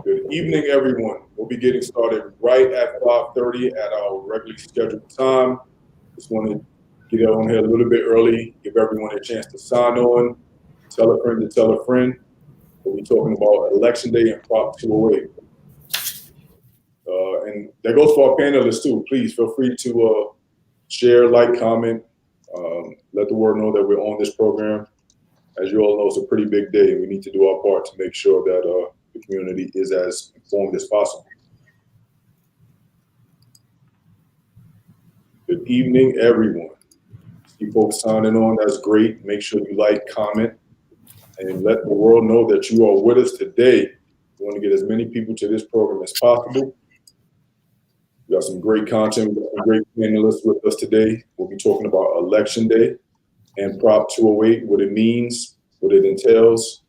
Good evening, everyone. We'll be getting started right at 5:30 at our regularly scheduled time. Just want to get on here a little bit early, give everyone a chance to sign on, tell a friend to tell a friend. We'll be talking about Election Day and Prop 208. And that goes for our panelists too. Please feel free to share, like, comment, let the world know that we're on this program. As you all know, it's a pretty big day, and we need to do our part to make sure that the community is as informed as possible. Good evening, everyone. See folks signing on, that's great. Make sure you like, comment, and let the world know that you are with us today. We want to get as many people to this program as possible. We got some great content, we got some great panelists with us today. We'll be talking about Election Day and Prop 208, what it means, what it entails,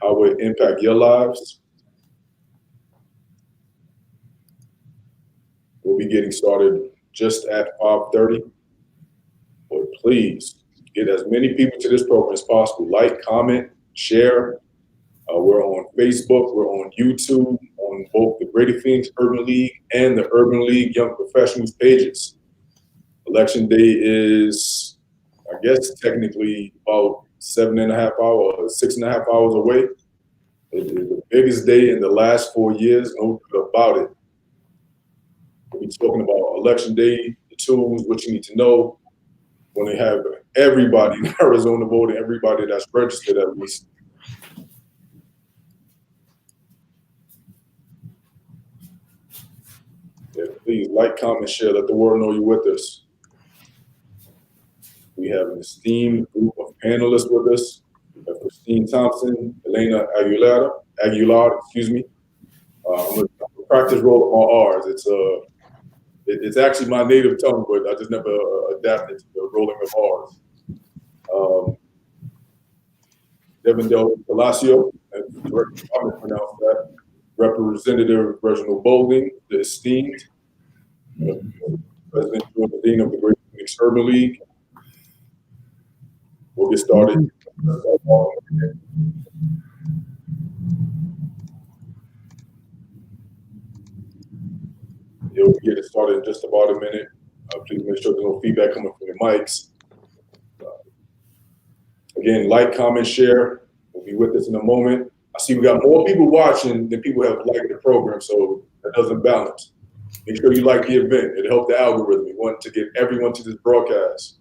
how it impact your lives. We'll be getting started just at 5:30. But please get as many people to this program as possible. Like, comment, share. We're on Facebook, we're on YouTube, on both the Greater Phoenix Urban League and the Urban League Young Professionals pages. Election Day is, I guess, technically about 7.5 hours, 6.5 hours away. It is the biggest day in the last 4 years, no doubt about it. We'll be talking about Election Day, the tools, what you need to know when they have everybody in Arizona voting, everybody that's registered at least. Yeah, please like, comment, share, let the world know you're with us. We have an esteemed group of panelists with us. We have Christine Thompson, Ylenia Aguilar, excuse me. I'm going to practice rolling my R's. It's actually my native tongue, but I just never adapted to the rolling of R's. Devin Palacio, I'm going to pronounce that. Representative Reginald, the esteemed President and Dean of the Greater Phoenix Urban League. We'll get started. We'll get it started in just about a minute. Please make sure there's no feedback coming from the mics. Again, like, comment, share. We'll be with us in a moment. I see we got more people watching than people have liked the program, so that doesn't balance. Make sure you like the event. It'll help the algorithm. We want to get everyone to this broadcast.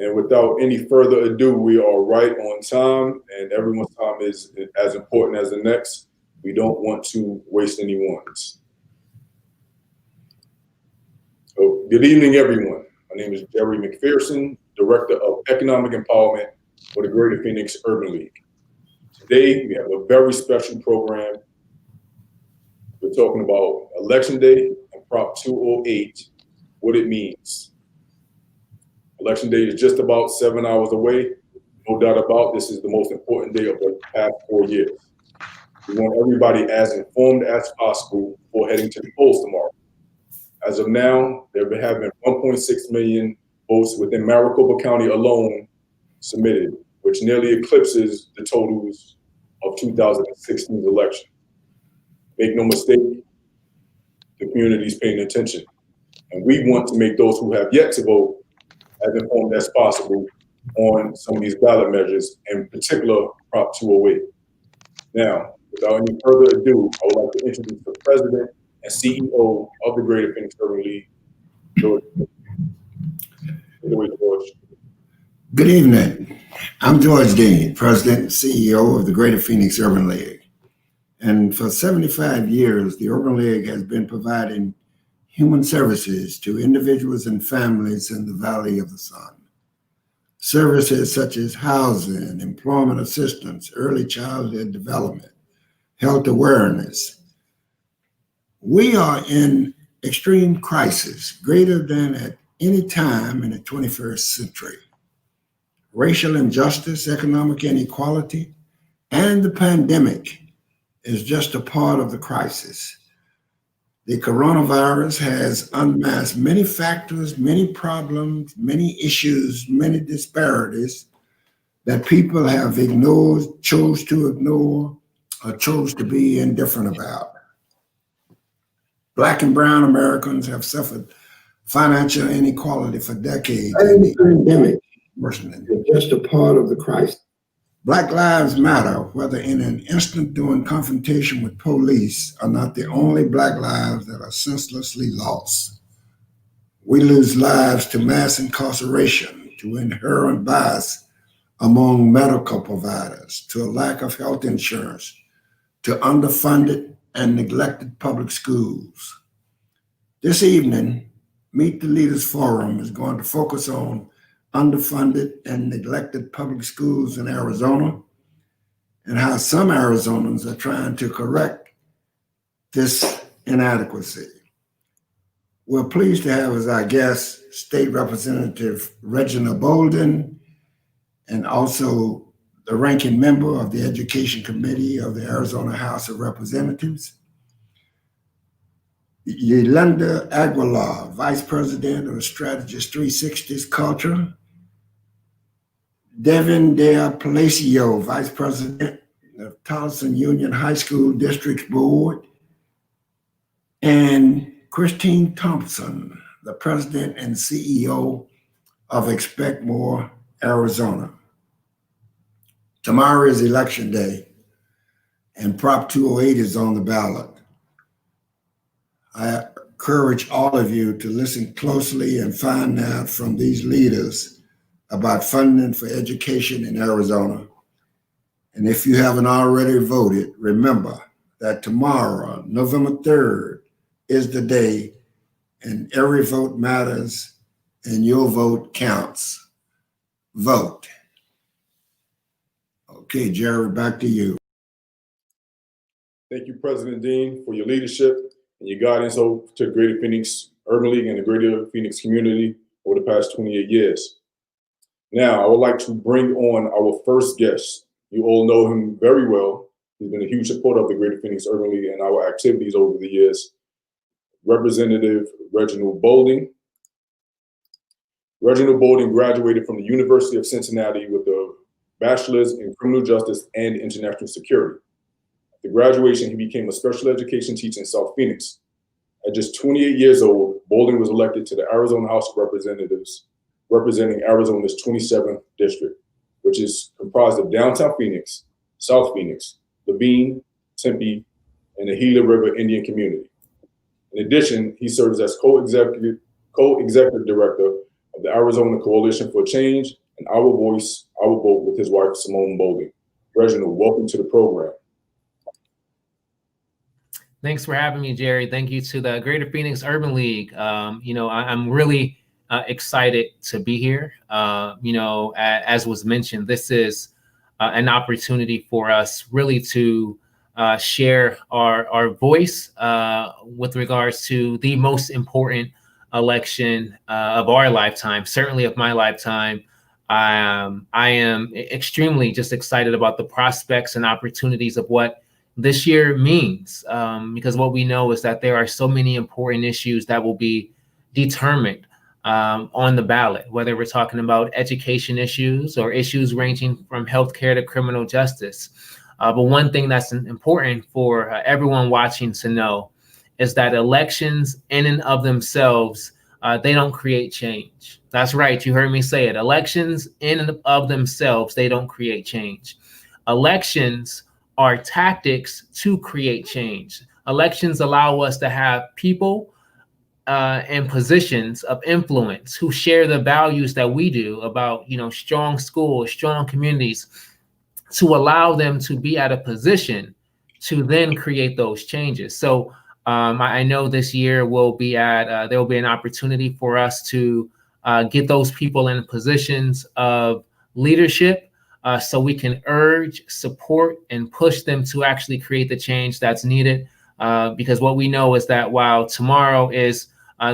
And without any further ado, we are right on time, and everyone's time is as important as the next. We don't want to waste anyone's. So, good evening, everyone. My name is Jerry McPherson, Director of Economic Empowerment for the Greater Phoenix Urban League. Today, we have a very special program. We're talking about Election Day and Prop 208, what it means. Election Day is just about 7 hours away. No doubt about this is the most important day of the past 4 years. We want everybody as informed as possible before heading to the polls tomorrow. As of now, there have been 1.6 million votes within Maricopa County alone submitted, which nearly eclipses the totals of 2016's election. Make no mistake, the community is paying attention. And we want to make those who have yet to vote as informed as possible on some of these ballot measures, in particular Prop 208. Now, without any further ado, I would like to introduce the President and CEO of the Greater Phoenix Urban League, George. Good evening. I'm George Dean, President and CEO of the Greater Phoenix Urban League. And for 75 years, the Urban League has been providing human services to individuals and families in the Valley of the Sun. Services such as housing, employment assistance, early childhood development, health awareness. We are in extreme crisis, greater than at any time in the 21st century. Racial injustice, economic inequality, and the pandemic is just a part of the crisis. The coronavirus has unmasked many factors, many problems, many issues, many disparities that people have ignored, chose to ignore, or chose to be indifferent about. Black and brown Americans have suffered financial inequality for decades, and the pandemic is just a part of the crisis. Black lives matter, whether in an instant during confrontation with police, are not the only Black lives that are senselessly lost. We lose lives to mass incarceration, to inherent bias among medical providers, to a lack of health insurance, to underfunded and neglected public schools. This evening, Meet the Leaders Forum is going to focus on underfunded and neglected public schools in Arizona and how some Arizonans are trying to correct this inadequacy. We're pleased to have as our guest State Representative Reginald Bolden and also the ranking member of the Education Committee of the Arizona House of Representatives, Ylenia Aguilar, Vice President of Strategist 360's Culture, Devin Palacio, Vice President of Tolleson Union High School District Board, and Christine Thompson, the President and CEO of Expect More Arizona. Tomorrow is Election Day, and Prop 208 is on the ballot. I encourage all of you to listen closely and find out from these leaders about funding for education in Arizona. And if you haven't already voted, remember that tomorrow, November 3rd, is the day, and every vote matters, and your vote counts. Vote. Okay, Jerry, back to you. Thank you, President Dean, for your leadership and your guidance over to the Greater Phoenix Urban League and the Greater Phoenix community over the past 28 years. Now, I would like to bring on our first guest. You all know him very well. He's been a huge supporter of the Greater Phoenix Urban League and our activities over the years. Representative Reginald Bolden. Reginald Bolden graduated from the University of Cincinnati with a bachelor's in criminal justice and international security. After graduation, he became a special education teacher in South Phoenix. At just 28 years old, Bolden was elected to the Arizona House of Representatives, representing Arizona's 27th district, which is comprised of downtown Phoenix, South Phoenix, Levine, Tempe, and the Gila River Indian community. In addition, he serves as co-executive director of the Arizona Coalition for Change and Our Voice, Our Vote with his wife, Simone Bolden. Reginald, welcome to the program. Thanks for having me, Jerry. Thank you to the Greater Phoenix Urban League. I'm really excited to be here. As was mentioned, this is an opportunity for us really to share our voice with regards to the most important election of our lifetime, certainly of my lifetime. I am extremely just excited about the prospects and opportunities of what this year means, because what we know is that there are so many important issues that will be determined on the ballot, whether we're talking about education issues or issues ranging from healthcare to criminal justice. But one thing that's important for everyone watching to know is that elections in and of themselves, they don't create change. That's right. You heard me say it. Elections in and of themselves, they don't create change. Elections are tactics to create change. Elections allow us to have people in positions of influence who share the values that we do about, strong schools, strong communities, to allow them to be at a position to then create those changes. So I know this year there will be an opportunity for us to get those people in positions of leadership so we can urge, support, and push them to actually create the change that's needed. Because what we know is that while tomorrow is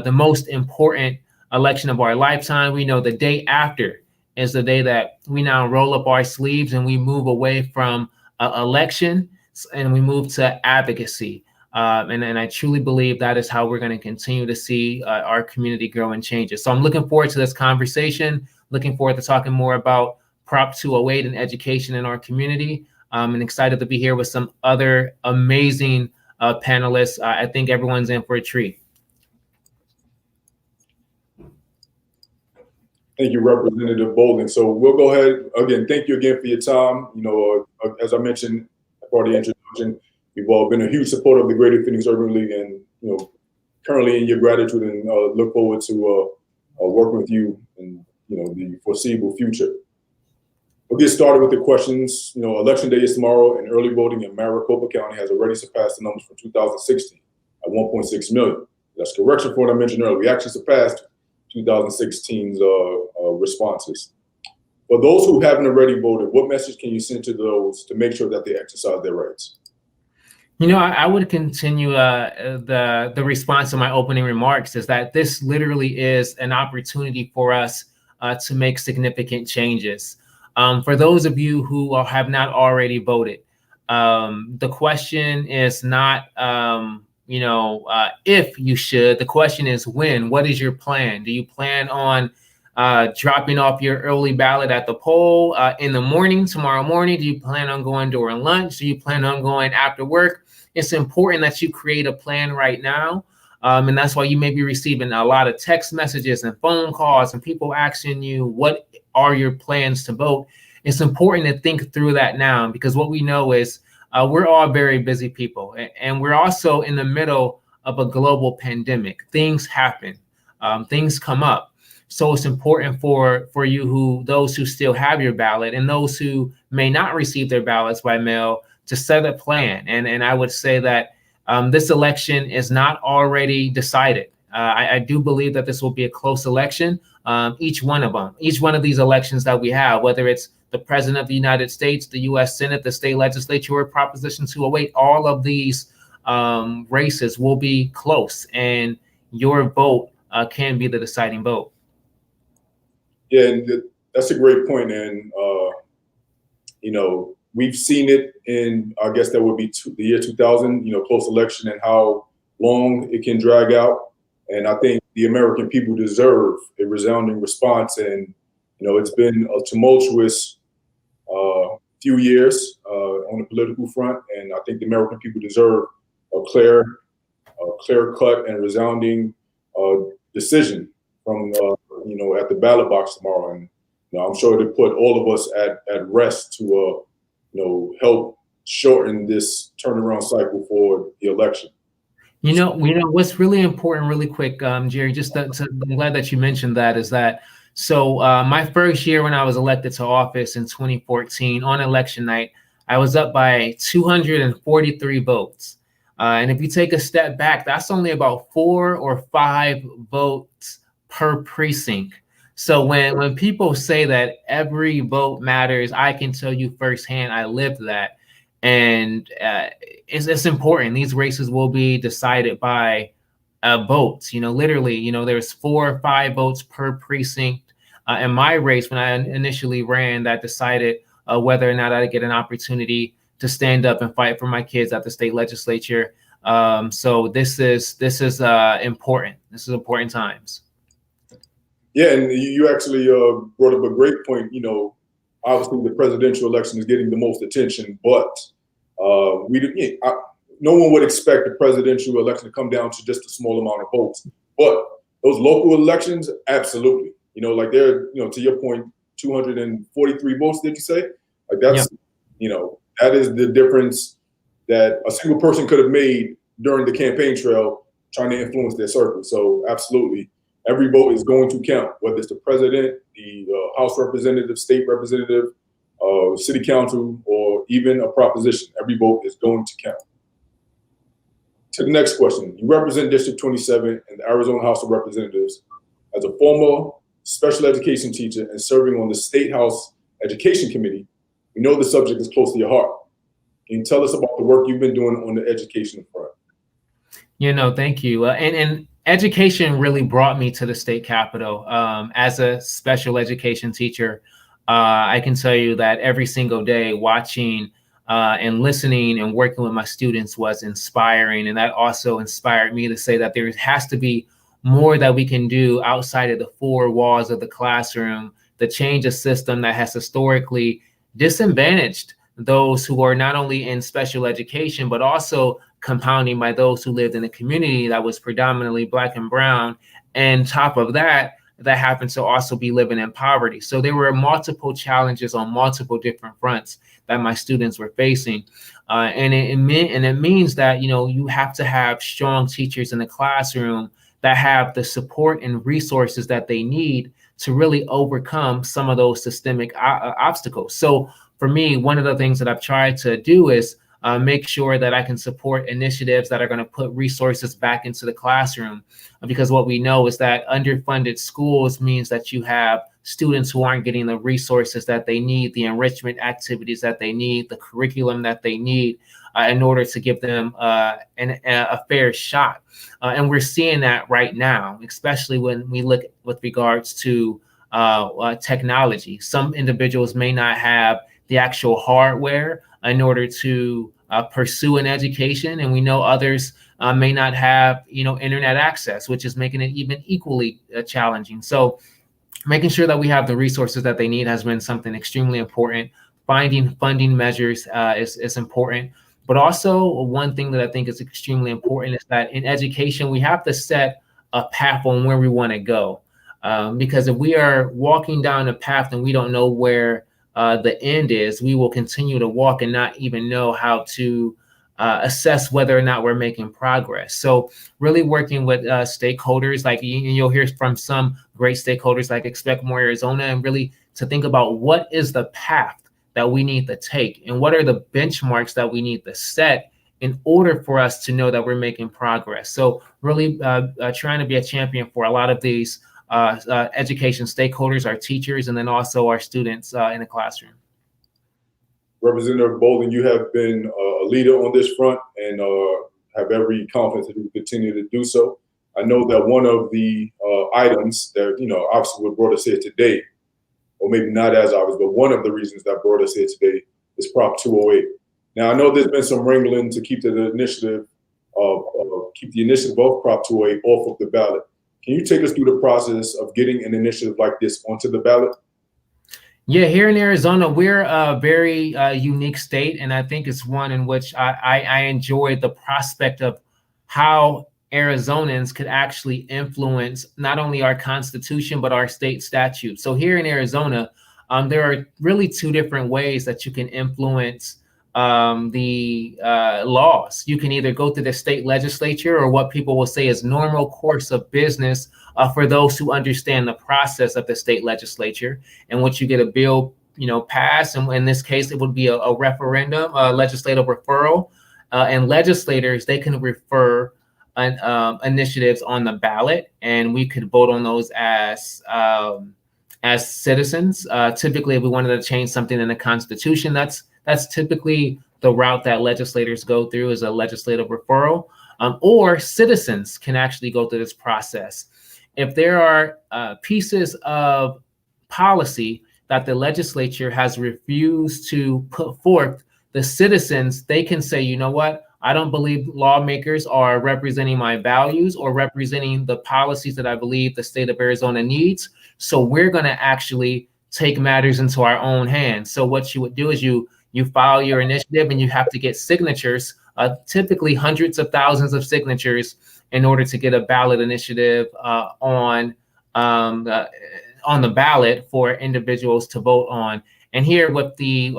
the most important election of our lifetime, we know the day after is the day that we now roll up our sleeves and we move away from election and we move to advocacy. And I truly believe that is how we're going to continue to see our community grow and changes. So I'm looking forward to this conversation, looking forward to talking more about Prop 208 and education in our community, and excited to be here with some other amazing panelists. I think everyone's in for a treat. Thank you, Representative Bolden. So we'll go ahead again. Thank you again for your time. As I mentioned part of the introduction, you've all been a huge supporter of the Greater Phoenix Urban League, and currently in your gratitude, and look forward to working with you in the foreseeable future. We'll get started with the questions. Election day is tomorrow, and early voting in Maricopa County has already surpassed the numbers from 2016 at 1.6 million. That's correction for what I mentioned earlier. We actually surpassed 2016's responses. For those who haven't already voted, what message can you send to those to make sure that they exercise their rights? I would continue the response to my opening remarks is that this literally is an opportunity for us to make significant changes. For those of you who have not already voted, the question is not, if you should. The question is when. What is your plan? Do you plan on dropping off your early ballot at the poll in the morning, tomorrow morning? Do you plan on going during lunch? Do you plan on going after work? It's important that you create a plan right now. And that's why you may be receiving a lot of text messages and phone calls and people asking you, what are your plans to vote? It's important to think through that now, because what we know is we're all very busy people, and we're also in the middle of a global pandemic. Things happen, things come up. So it's important for those who still have your ballot and those who may not receive their ballots by mail to set a plan. And I would say that this election is not already decided. I do believe that this will be a close election. Each one of these elections that we have, whether it's the President of the United States, the U.S. Senate, the state legislature, or Proposition 208, all of these races will be close, and your vote can be the deciding vote. Yeah, and that's a great point. And, we've seen it in, I guess that would be the year 2000, close election, and how long it can drag out. And I think the American people deserve a resounding response. And, it's been a tumultuous few years on the political front. And I think the American people deserve a clear cut and resounding decision from, at the ballot box tomorrow. And I'm sure to put all of us at rest to, help shorten this turnaround cycle for the election. What's really important, really quick, Jerry, I'm glad that you mentioned that, is that, so my first year when I was elected to office in 2014, on election night, I was up by 243 votes. And if you take a step back, that's only about 4 or 5 votes per precinct. So when people say that every vote matters, I can tell you firsthand, I lived that. And it's important. These races will be decided by votes. Literally, there's 4 or 5 votes per precinct. In my race, when I initially ran, that decided whether or not I'd get an opportunity to stand up and fight for my kids at the state legislature. So this is important. This is important times. Yeah, and you actually brought up a great point. Obviously the presidential election is getting the most attention, but no one would expect the presidential election to come down to just a small amount of votes. But those local elections, absolutely. Like they're, to your point, 243 votes, did you say? Like that's, that is the difference that a single person could have made during the campaign trail trying to influence their circle. So absolutely, every vote is going to count, whether it's the president, the House representative, state representative, city council, or even a proposition. Every vote is going to count. To the next question. You represent District 27 in the Arizona House of Representatives. As a former special education teacher and serving on the State House Education Committee, we know the subject is close to your heart. Can you tell us about the work you've been doing on the education front? Thank you. And education really brought me to the state capitol. As a special education teacher, I can tell you that every single day watching and listening and working with my students was inspiring. And that also inspired me to say that there has to be more that we can do outside of the four walls of the classroom to change a system that has historically disadvantaged those who are not only in special education, but also compounding by those who lived in a community that was predominantly Black and brown. And top of that, that happened to also be living in poverty. So there were multiple challenges on multiple different fronts that my students were facing. And it means that, you know, you have to have strong teachers in the classroom that have the support and resources that they need to really overcome some of those systemic obstacles. So for me, one of the things that I've tried to do is make sure that I can support initiatives that are going to put resources back into the classroom. Because what we know is that underfunded schools means that you have students who aren't getting the resources that they need, the enrichment activities that they need, the curriculum that they need in order to give them a fair shot. And we're seeing that right now, especially when we look with regards to technology. Some individuals may not have the actual hardware in order to pursue an education, and we know others may not have, you know, internet access, which is making it even equally challenging. So making sure that we have the resources that they need has been something extremely important. Finding funding measures is important. But also one thing that I think is extremely important is that in education, we have to set a path on where we want to go. Because if we are walking down a path and we don't know where the end is, we will continue to walk and not even know how to assess whether or not we're making progress. So really working with stakeholders, like you'll hear from some great stakeholders like Expect More Arizona, and really to think about what is the path that we need to take and what are the benchmarks that we need to set in order for us to know that we're making progress. So really trying to be a champion for a lot of these education stakeholders, our teachers, and then also our students in the classroom. Representative Bolden, you have been a leader on this front and have every confidence that you will continue to do so. I know that one of the items that, you know, obviously what brought us here today, or maybe not as obvious, but one of the reasons that brought us here today is Prop 208. Now, I know there's been some wrangling to keep the initiative of Prop 208 off of the ballot. Can you take us through the process of getting an initiative like this onto the ballot? Yeah, here in Arizona, we're a very unique state, and I think it's one in which I enjoy the prospect of how Arizonans could actually influence not only our Constitution, but our state statutes. So here in Arizona, there are really two different ways that you can influence the laws. You can either go through the state legislature, or what people will say is normal course of business for those who understand the process of the state legislature. And once you get a bill, you know, passed, and in this case, it would be a referendum, a legislative referral, and legislators, they can refer initiatives on the ballot, and we could vote on those as citizens. Typically, if we wanted to change something in the Constitution, that's typically the route that legislators go through, is a legislative referral, or citizens can actually go through this process. If there are pieces of policy that the legislature has refused to put forth, the citizens, they can say, you know what, I don't believe lawmakers are representing my values or representing the policies that I believe the state of Arizona needs. So we're going to actually take matters into our own hands. So what you would do is you file your initiative, and you have to get signatures, typically hundreds of thousands of signatures, in order to get a ballot initiative on the ballot for individuals to vote on. And here with the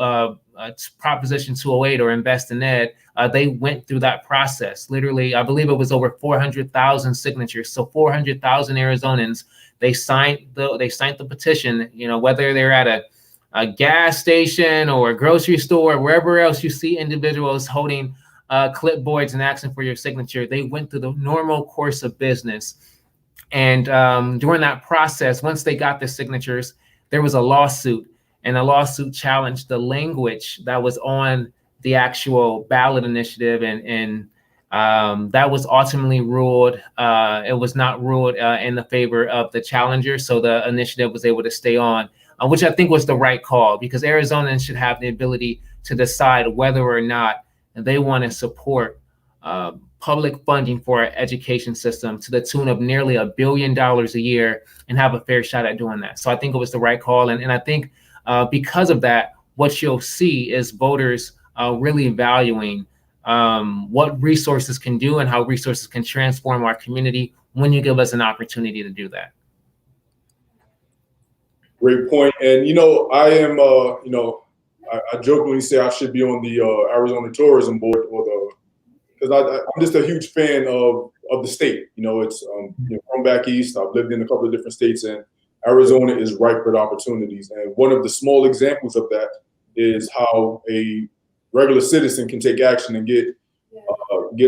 Proposition 208 or Invest in Ed, they went through that process. Literally, I believe it was over 400,000 signatures. So 400,000 Arizonans, they signed the petition. You know, whether they're at a gas station or a grocery store, wherever else you see individuals holding clipboards and asking for your signature, they went through the normal course of business. And during that process, once they got the signatures, there was a lawsuit, and the lawsuit challenged the language that was on the actual ballot initiative, and that was ultimately ruled. It was not ruled in the favor of the challenger, so the initiative was able to stay on, which I think was the right call, because Arizonans should have the ability to decide whether or not they want to support public funding for our education system to the tune of nearly $1 billion a year and have a fair shot at doing that. So I think it was the right call. And I think because of that, what you'll see is voters really valuing what resources can do and how resources can transform our community when you give us an opportunity to do that. Great point. And, I am, I jokingly say I should be on the Arizona Tourism Board, because I'm just a huge fan of the state. It's from back east. I've lived in a couple of different states, and Arizona is ripe with opportunities. And one of the small examples of that is how a regular citizen can take action and get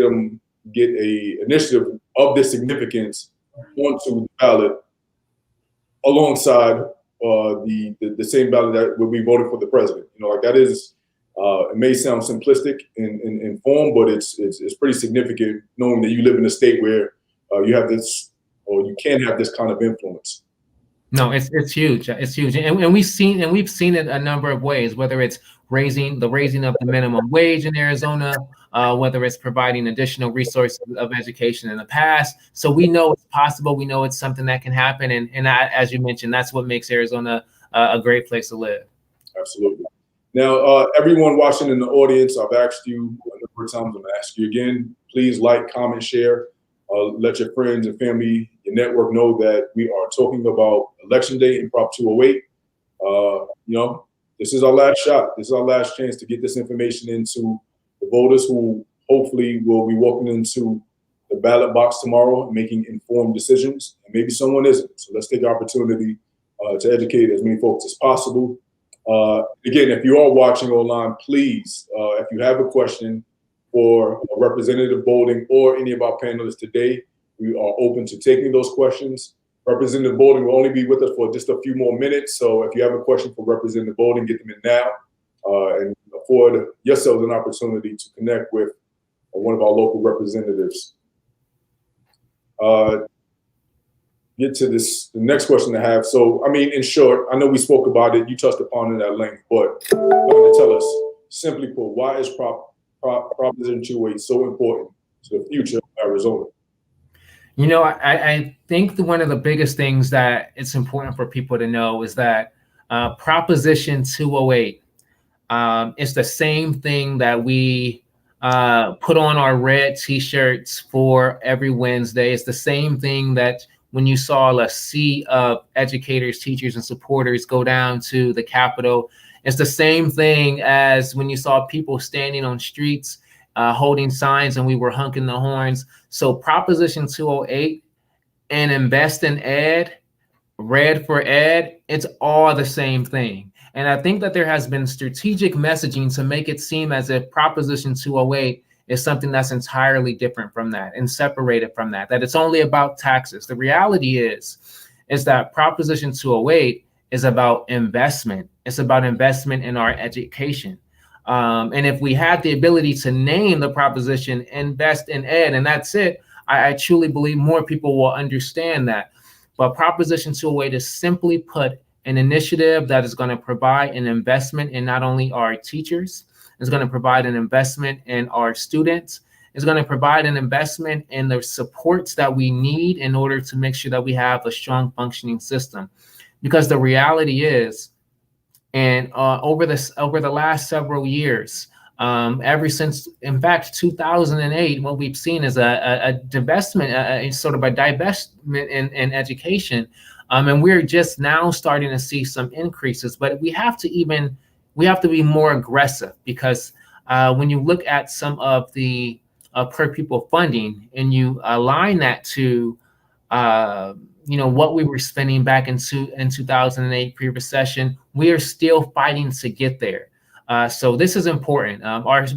a initiative of this significance onto the ballot alongside the same ballot that will be voted for the president. That is, it may sound simplistic in form, but it's pretty significant knowing that you live in a state where you have this, or you can have this kind of influence. No, it's huge. It's huge, and we've seen it a number of ways. Whether it's raising of the minimum wage in Arizona, whether it's providing additional resources of education in the past. So we know it's possible. We know it's something that can happen, and as you mentioned, that's what makes Arizona a great place to live. Absolutely. Now, everyone watching in the audience, I've asked you a number of times. I'm going to ask you again. Please like, comment, share. Let your friends and family, your network know that we are talking about Election Day and Prop 208. This is our last shot. This is our last chance to get this information into the voters who hopefully will be walking into the ballot box tomorrow and making informed decisions. And maybe someone isn't. So let's take the opportunity to educate as many folks as possible. Again, if you are watching online, please, if you have a question for Representative Boulding or any of our panelists today, we are open to taking those questions. Representative Boulding will only be with us for just a few more minutes. So if you have a question for Representative Boulding, get them in now and afford yourselves an opportunity to connect with one of our local representatives. Get to the next question I have. So, in short, I know we spoke about it. You touched upon it at length, but going to tell us, simply put, why is Proposition 208 so important to the future of Arizona? I think one of the biggest things that it's important for people to know is that Proposition 208 is the same thing that we put on our red T-shirts for every Wednesday. It's the same thing that when you saw a sea of educators, teachers, and supporters go down to the Capitol. It's the same thing as when you saw people standing on streets holding signs and we were honking the horns. So Proposition 208 and Invest in Ed, Red for Ed, it's all the same thing. And I think that there has been strategic messaging to make it seem as if Proposition 208 is something that's entirely different from that and separated from that it's only about taxes. The reality is that Proposition 208 is about investment. It's about investment in our education. And if we had the ability to name the proposition Invest in Ed, and that's it, I truly believe more people will understand that. But Proposition 208 is simply put an initiative that is going to provide an investment in not only our teachers, it's going to provide an investment in our students, it's going to provide an investment in the supports that we need in order to make sure that we have a strong functioning system. Because the reality is, and over the last several years, ever since, in fact, 2008, what we've seen is a divestment, sort of a divestment in education. And we're just now starting to see some increases, but we have to be more aggressive, because when you look at some of the per pupil funding and you align that to what we were spending back in 2008 pre-recession, we are still fighting to get there. So this is important.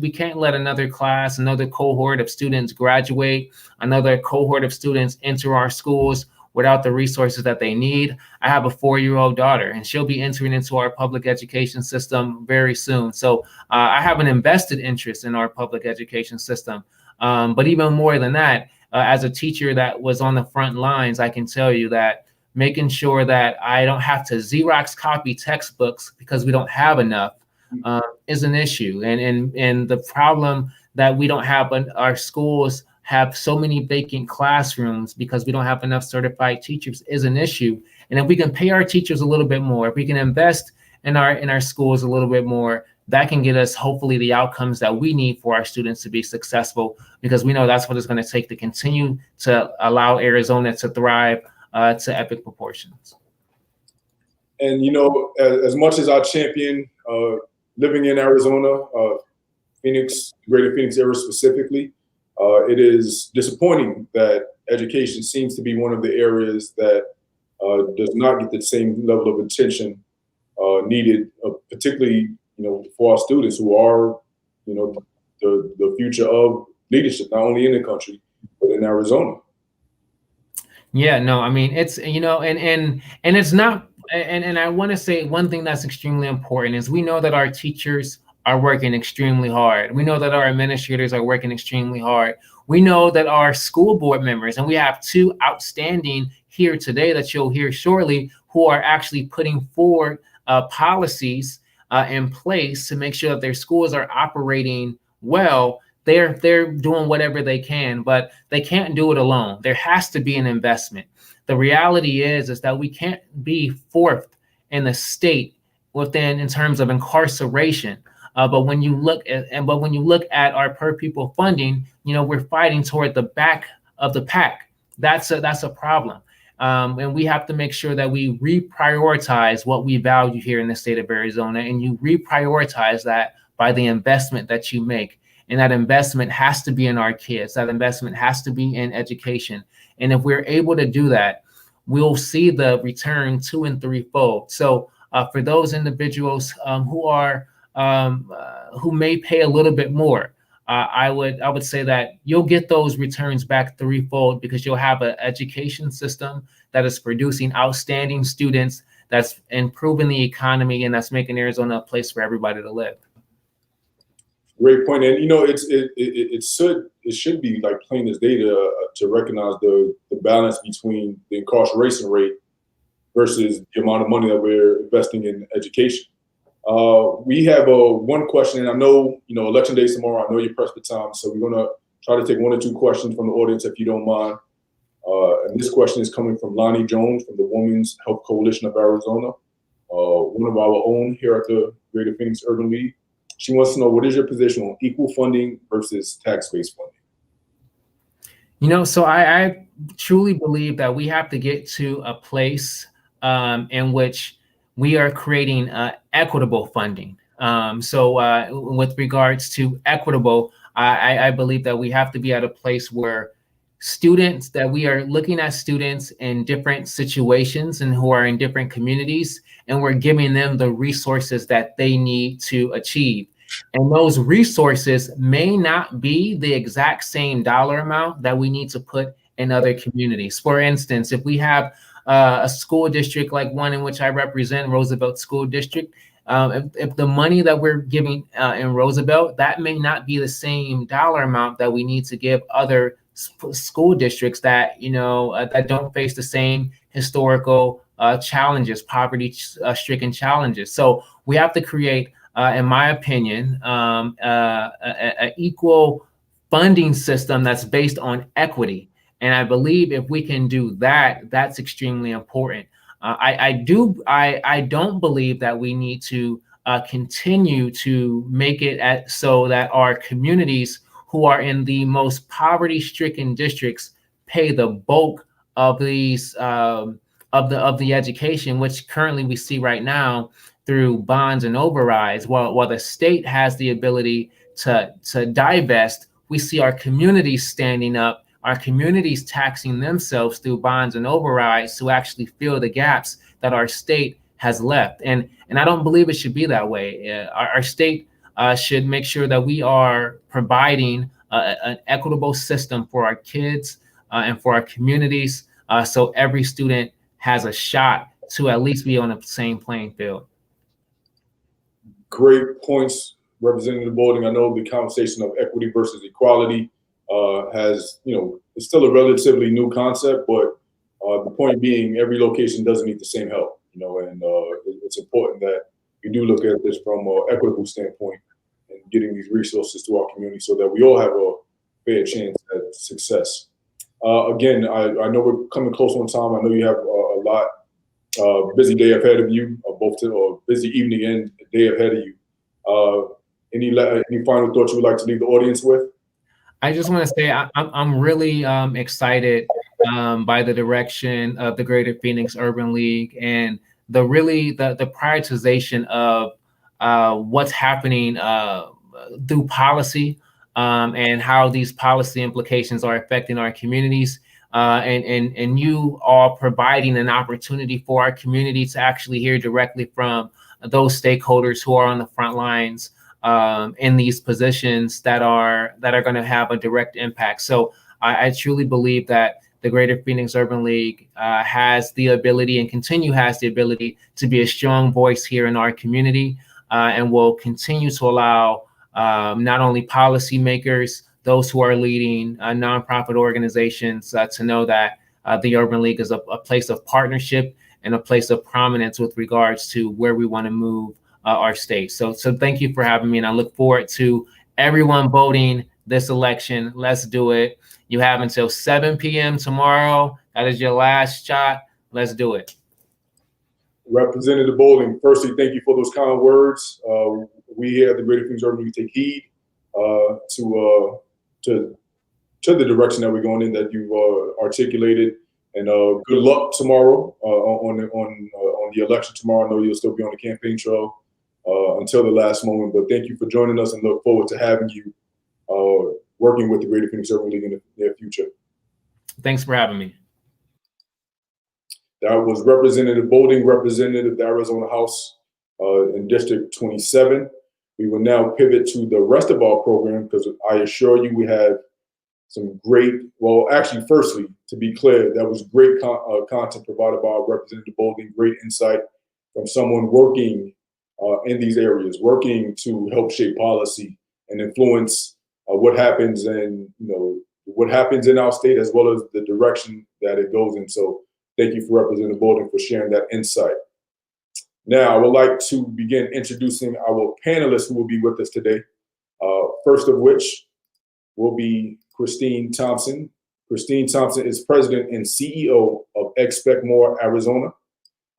We can't let another class, another cohort of students graduate, another cohort of students enter our schools without the resources that they need. I have a 4-year-old daughter, and she'll be entering into our public education system very soon. So I have an invested interest in our public education system. But even more than that, as a teacher that was on the front lines, I can tell you that making sure that I don't have to Xerox copy textbooks because we don't have enough, is an issue, and the problem that we don't have our schools have so many vacant classrooms because we don't have enough certified teachers is an issue. And if we can pay our teachers a little bit more, if we can invest in our schools a little bit more, that can get us hopefully the outcomes that we need for our students to be successful, because we know that's what it's going to take to continue to allow Arizona to thrive to epic proportions. And, you know, as much as I champion living in Arizona, Phoenix, greater Phoenix area specifically, it is disappointing that education seems to be one of the areas that does not get the same level of attention needed, particularly, you know, for our students who are, you know, the future of leadership, not only in the country, but in Arizona. Yeah, no, I mean, it's, you know, and it's not, and I want to say one thing that's extremely important is we know that our teachers are working extremely hard. We know that our administrators are working extremely hard. We know that our school board members, and we have two outstanding here today that you'll hear shortly, who are actually putting forward policies in place to make sure that their schools are operating well. They're doing whatever they can, but they can't do it alone. There has to be an investment. The reality is that we can't be fourth in the state in terms of incarceration. But when you look at our per pupil funding, you know, we're fighting toward the back of the pack. That's a problem. And we have to make sure that we reprioritize what we value here in the state of Arizona, and you reprioritize that by the investment that you make. And that investment has to be in our kids. That investment has to be in education. And if we're able to do that, we'll see the return 2- and 3-fold. So for those individuals who may pay a little bit more, I would say that you'll get those returns back 3-fold, because you'll have an education system that is producing outstanding students, that's improving the economy, and that's making Arizona a place for everybody to live. Great point. And, you know, it should be like plain as day to recognize the balance between the incarceration rate versus the amount of money that we're investing in education. We have one question, and I know, you know, election day is tomorrow. I know you're pressed for time, so we're going to try to take 1 or 2 questions from the audience, if you don't mind. And this question is coming from Lonnie Jones from the Women's Health Coalition of Arizona, one of our own here at the Greater Phoenix Urban League. She wants to know, what is your position on equal funding versus tax-based funding? You know, so I truly believe that we have to get to a place in which we are creating equitable funding. So with regards to equitable, I believe that we have to be at a place where we are looking at students in different situations and who are in different communities, and we're giving them the resources that they need to achieve. And those resources may not be the exact same dollar amount that we need to put in other communities. For instance, if we have a school district like one in which I represent, Roosevelt School District, if the money that we're giving in Roosevelt, that may not be the same dollar amount that we need to give other school districts that, you know, that don't face the same historical challenges, poverty-stricken challenges. So we have to create, in my opinion, an equal funding system that's based on equity. And I believe if we can do that, that's extremely important. I don't believe that we need to continue to make it so that our communities who are in the most poverty-stricken districts pay the bulk of these of the education, which currently we see right now through bonds and overrides. While the state has the ability to divest, we see our communities standing up, our communities taxing themselves through bonds and overrides to actually fill the gaps that our state has left. And I don't believe it should be that way. Our state should make sure that we are providing an equitable system for our kids and for our communities, so every student has a shot to at least be on the same playing field. Great points, Representative Balding. I know the conversation of equity versus equality has, you know, it's still a relatively new concept, but the point being, every location doesn't need the same help, you know, and it's important that we do look at this from an equitable standpoint and getting these resources to our community so that we all have a fair chance at success. Again, I know we're coming close on time. I know you have a lot busy day ahead of you, or busy evening and day ahead of you. Any final thoughts you would like to leave the audience with? I just want to say I'm really excited by the direction of the Greater Phoenix Urban League and the prioritization of what's happening through policy and how these policy implications are affecting our communities. And you all providing an opportunity for our community to actually hear directly from those stakeholders who are on the front lines in these positions that are going to have a direct impact. So I truly believe that the Greater Phoenix Urban League has the ability and has the ability to be a strong voice here in our community and will continue to allow not only policymakers, those who are leading nonprofit organizations to know that the Urban League is a place of partnership and a place of prominence with regards to where we want to move our state. So thank you for having me, and I look forward to everyone voting this election. Let's do it. You have until 7 p.m. tomorrow. That is your last shot. Let's do it. Representative Bowling, firstly, thank you for those kind words. We here at the Greater Phoenix Urban League take heed to the direction that we're going in that you've articulated. And good luck tomorrow on the election tomorrow. I know you'll still be on the campaign trail until the last moment, but thank you for joining us and look forward to having you working with the Greater Phoenix Urban League in the near future. Thanks for having me. That was Representative Boulding, representative of the Arizona House in District 27. We will now pivot to the rest of our program because I assure you we have some great, well, actually, firstly, to be clear, that was great content provided by Representative Boulding, great insight from someone working in these areas, working to help shape policy and influence what happens in our state as well as the direction that it goes in. So thank you for Representative Boulding for sharing that insight. Now, I would like to begin introducing our panelists who will be with us today. First of which will be Christine Thompson. Christine Thompson is president and CEO of Expect More Arizona,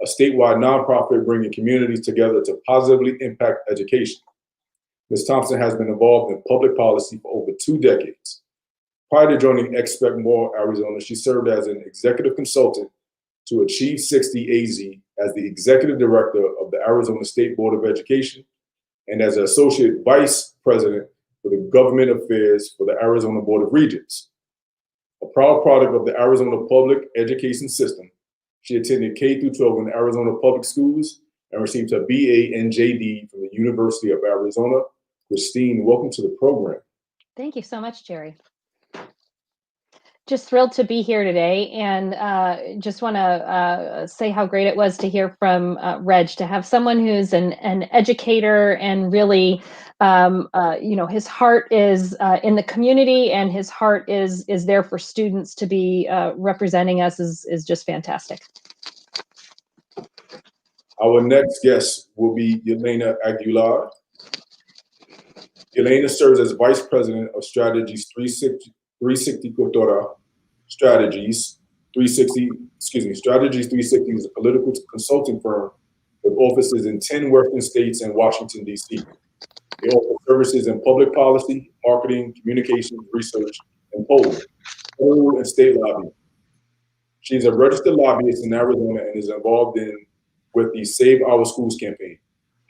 a statewide nonprofit bringing communities together to positively impact education. Ms. Thompson has been involved in public policy for over 2 decades. Prior to joining Expect More Arizona, she served as an executive consultant to Achieve 60 AZ as the executive director of the Arizona State Board of Education and as an associate vice president for the government affairs for the Arizona Board of Regents. A proud product of the Arizona public education system, she attended K-12 in Arizona public schools and received her BA and JD from the University of Arizona. Christine, welcome to the program. Thank you so much, Jerry. Just thrilled to be here today, and just want to say how great it was to hear from Reg, to have someone who's an educator and really, his heart is in the community and his heart is there for students to be representing us is just fantastic. Our next guest will be Ylenia Aguilar. Ylenia serves as Vice President of Strategies 360 Cultura. Strategies 360 is a political consulting firm with offices in 10 Western states and Washington, D.C. They offer services in public policy, marketing, communications, research, and polling, federal and state lobbying. She's a registered lobbyist in Arizona and is involved with the Save Our Schools campaign.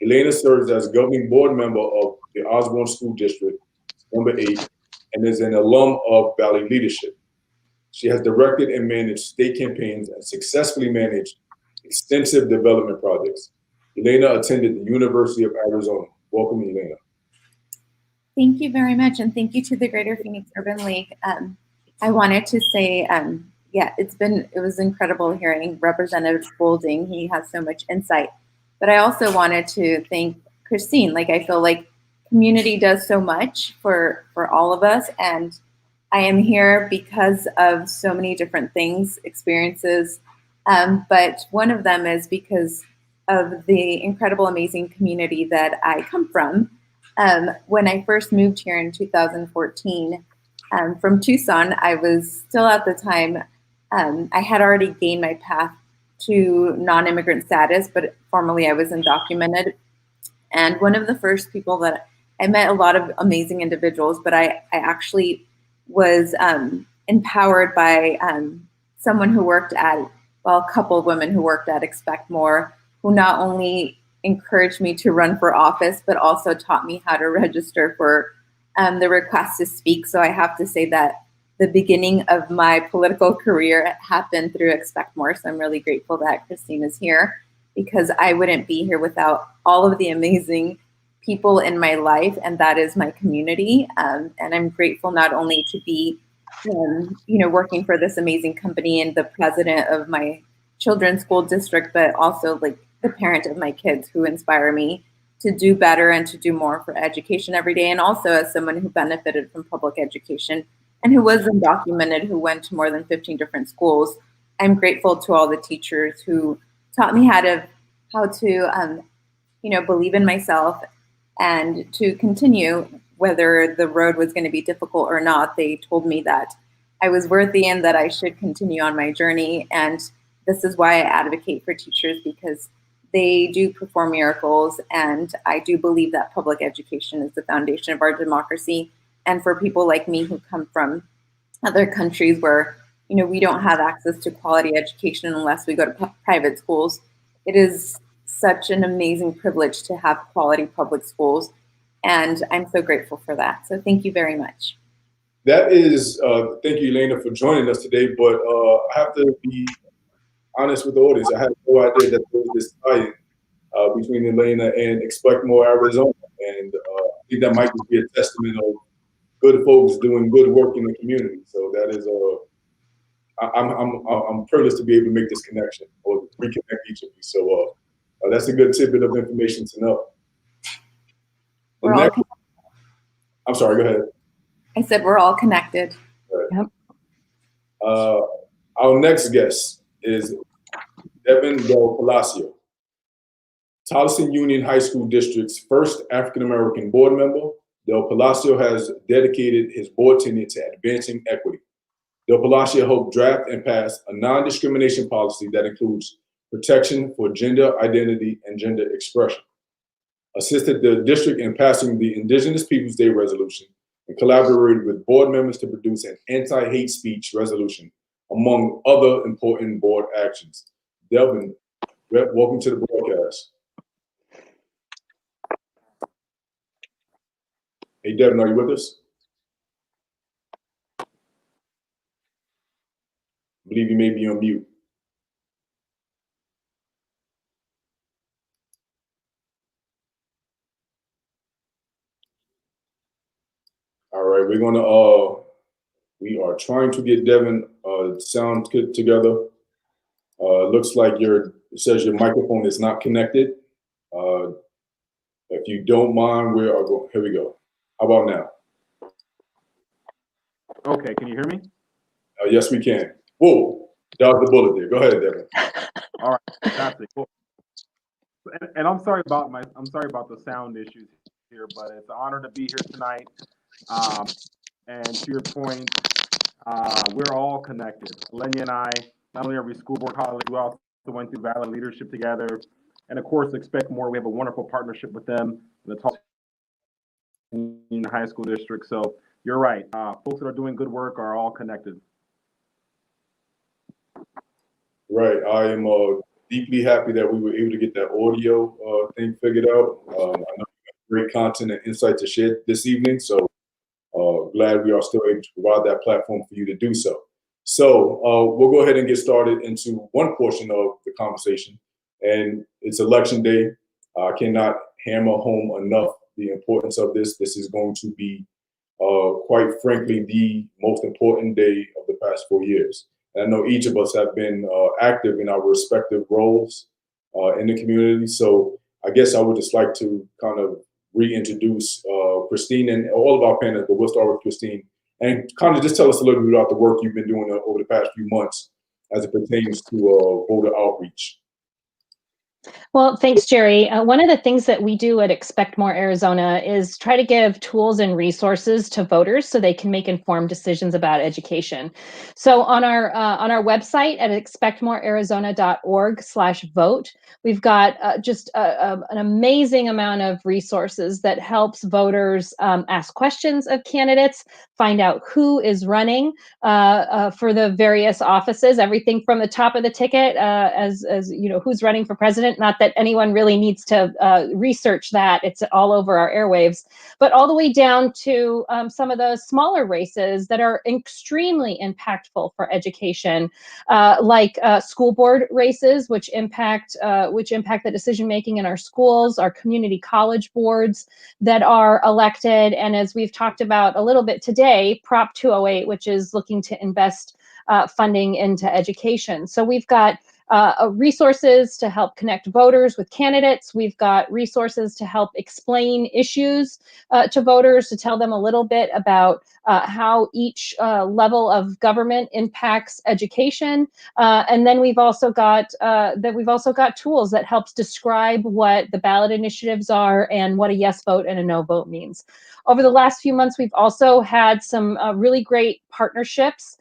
Ylenia serves as governing board member of the Osborne School District, number 8, and is an alum of Valley Leadership. She has directed and managed state campaigns and successfully managed extensive development projects. Ylenia attended the University of Arizona. Welcome, Ylenia. Thank you very much, and thank you to the Greater Phoenix Urban League. I wanted to say, it was incredible hearing Representative Boulding. He has so much insight. But I also wanted to thank Christine. I feel like community does so much for all of us, and I am here because of so many different things, experiences, but one of them is because of the incredible, amazing community that I come from. When I first moved here in 2014 from Tucson, I was still at the time, I had already gained my path to non-immigrant status, but formerly I was undocumented. And one of the first people that I met, a lot of amazing individuals, but I actually was empowered by someone who worked at, well, a couple of women who worked at Expect More, who not only encouraged me to run for office, but also taught me how to register for the request to speak. So I have to say that the beginning of my political career happened through Expect More. So I'm really grateful that Christine is here, because I wouldn't be here without all of the amazing people in my life, and that is my community. And I'm grateful not only to be, working for this amazing company and the president of my children's school district, but also like the parent of my kids who inspire me to do better and to do more for education every day. And also as someone who benefited from public education and who was undocumented, who went to more than 15 different schools, I'm grateful to all the teachers who taught me how to believe in myself and to continue, whether the road was going to be difficult or not. They told me that I was worthy and that I should continue on my journey. And this is why I advocate for teachers, because they do perform miracles. And I do believe that public education is the foundation of our democracy. And for people like me who come from other countries where, we don't have access to quality education unless we go to private schools, it is such an amazing privilege to have quality public schools. And I'm so grateful for that. So thank you very much. That is, thank you, Ylenia, for joining us today. But I have to be honest with the audience. I had no idea that there was this tie-in between Ylenia and Expect More Arizona. And I think that might just be a testament of good folks doing good work in the community. So that is, I'm privileged to be able to make this connection or reconnect each of you. So that's a good tidbit of information to know. I'm sorry, go ahead. I said we're all connected. Right. Yep. Our next guest is Devin del Palacio, Tolleson Union High School District's first African-American board member. Del Palacio has dedicated his board tenure to advancing equity. Del Palacio helped draft and pass a non-discrimination policy that includes protection for gender identity and gender expression, assisted the district in passing the Indigenous Peoples Day resolution, and collaborated with board members to produce an anti-hate speech resolution, among other important board actions. Devin, welcome to the broadcast. Hey, Devin, are you with us? I believe you may be on mute. All right, we are trying to get Devin sound together. Looks like it says your microphone is not connected. If you don't mind, here we go. How about now? Okay, can you hear me? Yes, we can. Whoa, dodged the bullet there. Go ahead, Devin. All right, fantastic. Cool. And I'm sorry about the sound issues here, but it's an honor to be here tonight. And to your point, we're all connected. Ylenia and I, not only are we school board colleagues, we also went through Valley leadership together. And of course, Expect More. We have a wonderful partnership with them, the Thompson High School District. So you're right. Folks that are doing good work are all connected. Right. I am deeply happy that we were able to get that audio thing figured out. I know we have great content and insight to share this evening. So glad we are still able to provide that platform for you to do so. So we'll go ahead and get started into one portion of the conversation. And it's election day. I cannot hammer home enough the importance of this. This is going to be, quite frankly, the most important day of the past 4 years. And I know each of us have been active in our respective roles in the community. So I guess I would just like to kind of reintroduce Christine and all of our panelists, but we'll start with Christine. And kind of just tell us a little bit about the work you've been doing over the past few months as it pertains to voter outreach. Well, thanks, Jerry. One of the things that we do at Expect More Arizona is try to give tools and resources to voters so they can make informed decisions about education. So on our website at expectmorearizona.org/vote, we've got just an amazing amount of resources that helps voters ask questions of candidates, find out who is running for the various offices, everything from the top of the ticket, as you know, who's running for president. Not that anyone really needs to research that; it's all over our airwaves. But all the way down to some of the smaller races that are extremely impactful for education, like school board races, which impact the decision making in our schools, our community college boards that are elected, and as we've talked about a little bit today, Prop 208, which is looking to invest funding into education. So we've got resources to help connect voters with candidates. We've got resources to help explain issues to voters, to tell them a little bit about how each level of government impacts education. And then we've also got tools that helps describe what the ballot initiatives are and what a yes vote and a no vote means. Over the last few months, we've also had some really great partnerships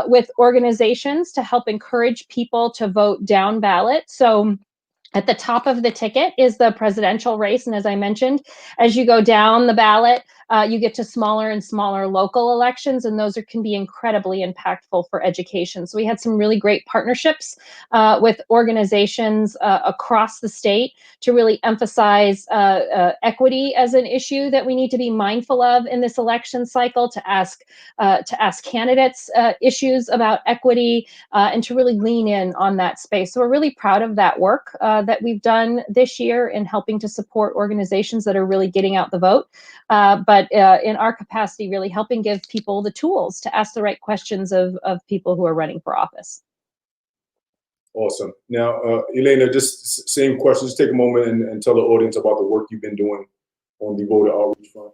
with organizations to help encourage people to vote down ballot. So at the top of the ticket is the presidential race. And as I mentioned, as you go down the ballot, you get to smaller and smaller local elections, and those can be incredibly impactful for education. So we had some really great partnerships with organizations across the state to really emphasize equity as an issue that we need to be mindful of in this election cycle, to ask candidates issues about equity, and to really lean in on that space. So we're really proud of that work that we've done this year in helping to support organizations that are really getting out the vote. But in our capacity, really helping give people the tools to ask the right questions of people who are running for office. Awesome. Now, Ylenia, just same question. Just take a moment and tell the audience about the work you've been doing on the voter outreach front.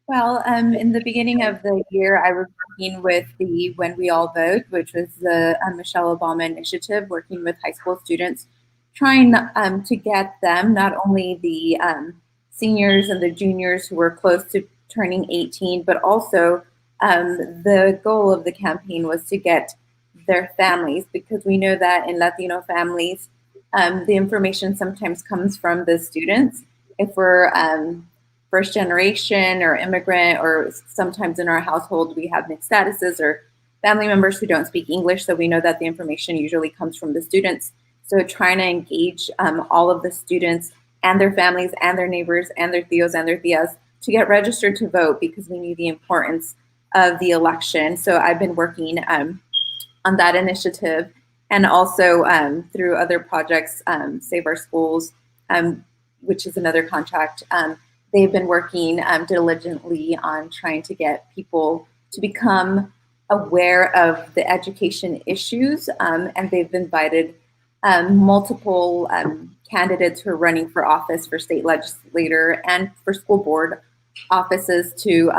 Well, in the beginning of the year, I was working with the When We All Vote, which was the Michelle Obama initiative, working with high school students, trying to get them, not only the seniors and the juniors who were close to turning 18, but also the goal of the campaign was to get their families, because we know that in Latino families, the information sometimes comes from the students. If we're first generation or immigrant, or sometimes in our household we have mixed statuses or family members who don't speak English, so we know that the information usually comes from the students. So trying to engage all of the students and their families and their neighbors and their tios and their tias to get registered to vote, because we knew the importance of the election. So I've been working on that initiative, and also through other projects, Save Our Schools, which is another contract. They've been working diligently on trying to get people to become aware of the education issues, and they've invited multiple candidates who are running for office, for state legislator and for school board offices, to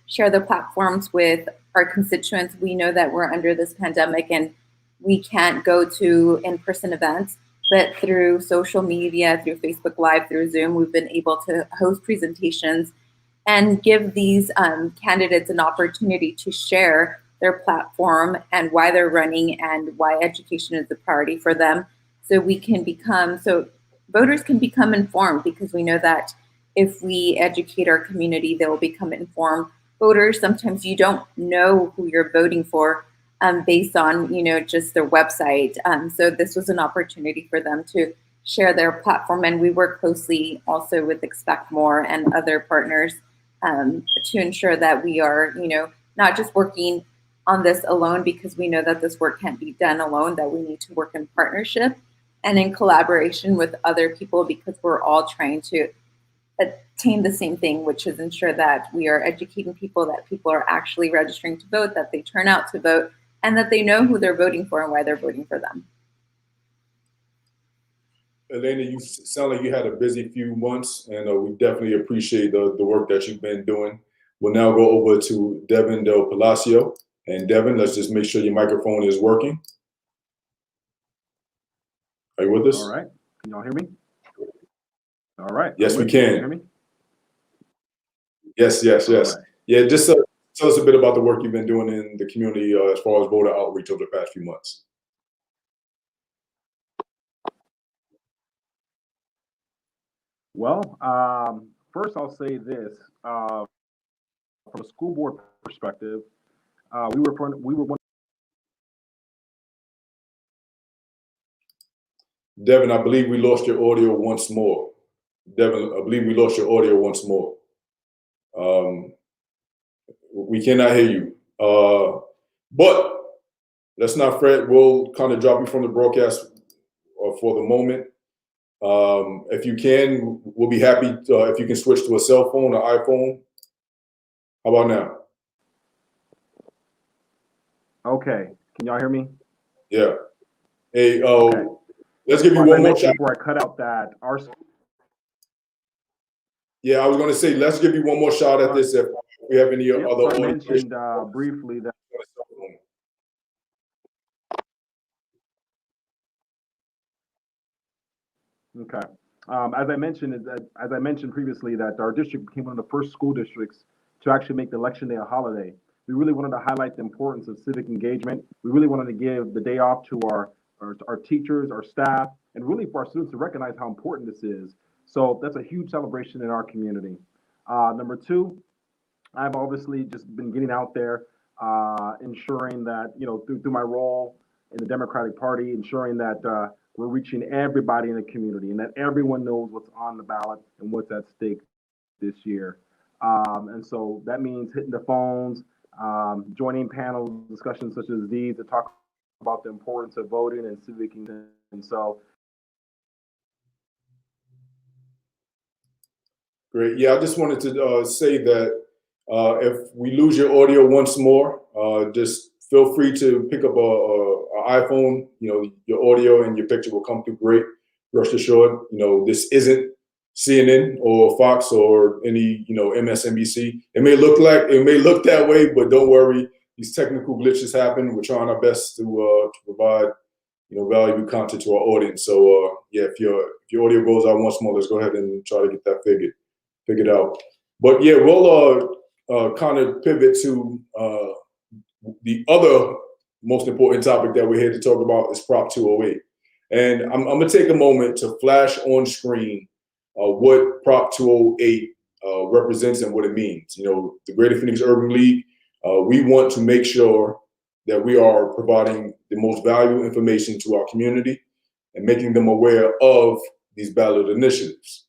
share the platforms with our constituents. We know that we're under this pandemic and we can't go to in-person events, but through social media, through Facebook Live, through Zoom, we've been able to host presentations and give these candidates an opportunity to share their platform and why they're running and why education is a priority for them. So voters can become informed, because we know that if we educate our community, they will become informed voters. Sometimes you don't know who you're voting for based on just their website. So this was an opportunity for them to share their platform, and we work closely also with Expect More and other partners to ensure that we are not just working on this alone, because we know that this work can't be done alone, that we need to work in partnership and in collaboration with other people, because we're all trying to attain the same thing, which is ensure that we are educating people, that people are actually registering to vote, that they turn out to vote, and that they know who they're voting for and why they're voting for them. Ylenia, you sound like you had a busy few months, and we definitely appreciate the work that you've been doing. We'll now go over to Devin del Palacio. And Devin, let's just make sure your microphone is working. Are you with us? All right. Can y'all hear me? All right. Yes, we Can you hear can. me? Yes. All right. Yeah, just tell us a bit about the work you've been doing in the community as far as voter outreach over the past few months. Well, first I'll say this. From a school board perspective, we were one. Devin, I believe we lost your audio once more. Devin, I believe we lost your audio once more. We cannot hear you. But let's not fret. We'll kind of drop you from the broadcast for the moment. If you can, we'll be happy if you can switch to a cell phone or iPhone. How about now? Okay. Can y'all hear me? Yeah. Hey, Okay. let's give you Well, one more shot. before I cut out that our. Yeah, I was going to say, let's give you one more shot at this if we have any other I audio mentioned briefly that. Okay. As I mentioned previously, that our district became one of the first school districts to actually make the election day a holiday. We really wanted to highlight the importance of civic engagement. We really wanted to give the day off to our teachers, our staff, and really for our students to recognize how important this is. So that's a huge celebration in our community. Number two, I've obviously just been getting out there, ensuring that, through my role in the Democratic Party, ensuring that we're reaching everybody in the community and that everyone knows what's on the ballot and what's at stake this year. And so that means hitting the phones, joining panel discussions such as these to talk about the importance of voting and civic engagement. And so. Great. Yeah, I just wanted to say that if we lose your audio once more, just feel free to pick up an iPhone. Your audio and your picture will come through great. Rest assured, this isn't CNN or Fox or any, MSNBC. It may look that way, but don't worry. These technical glitches happen. We're trying our best to provide, valuable content to our audience. So yeah, if your audio goes out once more, let's go ahead and try to get that figured out. But yeah, we'll kind of pivot to the other most important topic that we're here to talk about is Prop 208. And I'm going to take a moment to flash on screen what Prop 208 represents and what it means. The Greater Phoenix Urban League, we want to make sure that we are providing the most valuable information to our community and making them aware of these ballot initiatives.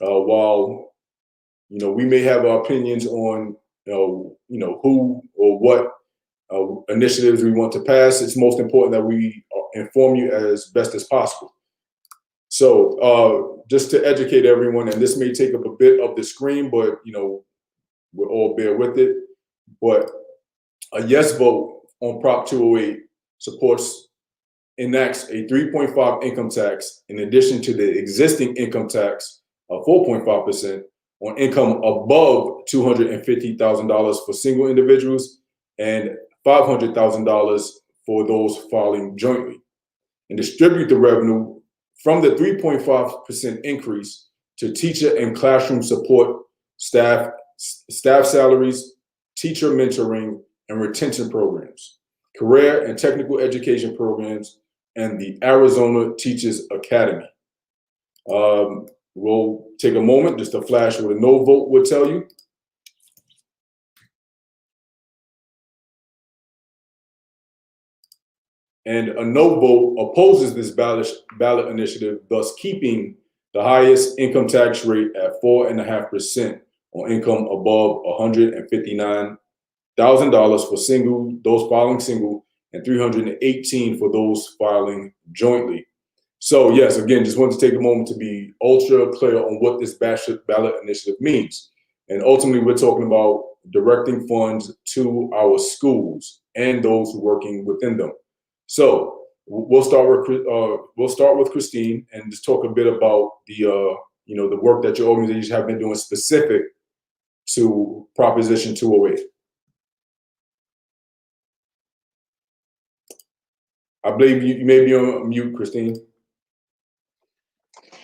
While we may have our opinions on who or what initiatives we want to pass, it's most important that we inform you as best as possible. So just to educate everyone, and this may take up a bit of the screen, but we'll all bear with it. But a yes vote on Prop 208 enacts a 3.5 income tax in addition to the existing income tax of 4.5% on income above $250,000 for single individuals and $500,000 for those filing jointly, and distribute the revenue from the 3.5% increase to teacher and classroom support, staff salaries, teacher mentoring and retention programs, career and technical education programs, and the Arizona Teachers Academy. We'll take a moment just to flash what a no vote would tell you. And a no vote opposes this ballot initiative, thus keeping the highest income tax rate at 4.5% on income above $159,000 for those filing single, and $318,000 for those filing jointly. So yes, again, just wanted to take a moment to be ultra clear on what this ballot initiative means. And ultimately, we're talking about directing funds to our schools and those working within them. So we'll start with Christine and just talk a bit about the work that your organizations have been doing specific to Proposition 208. I believe you may be on mute, Christine.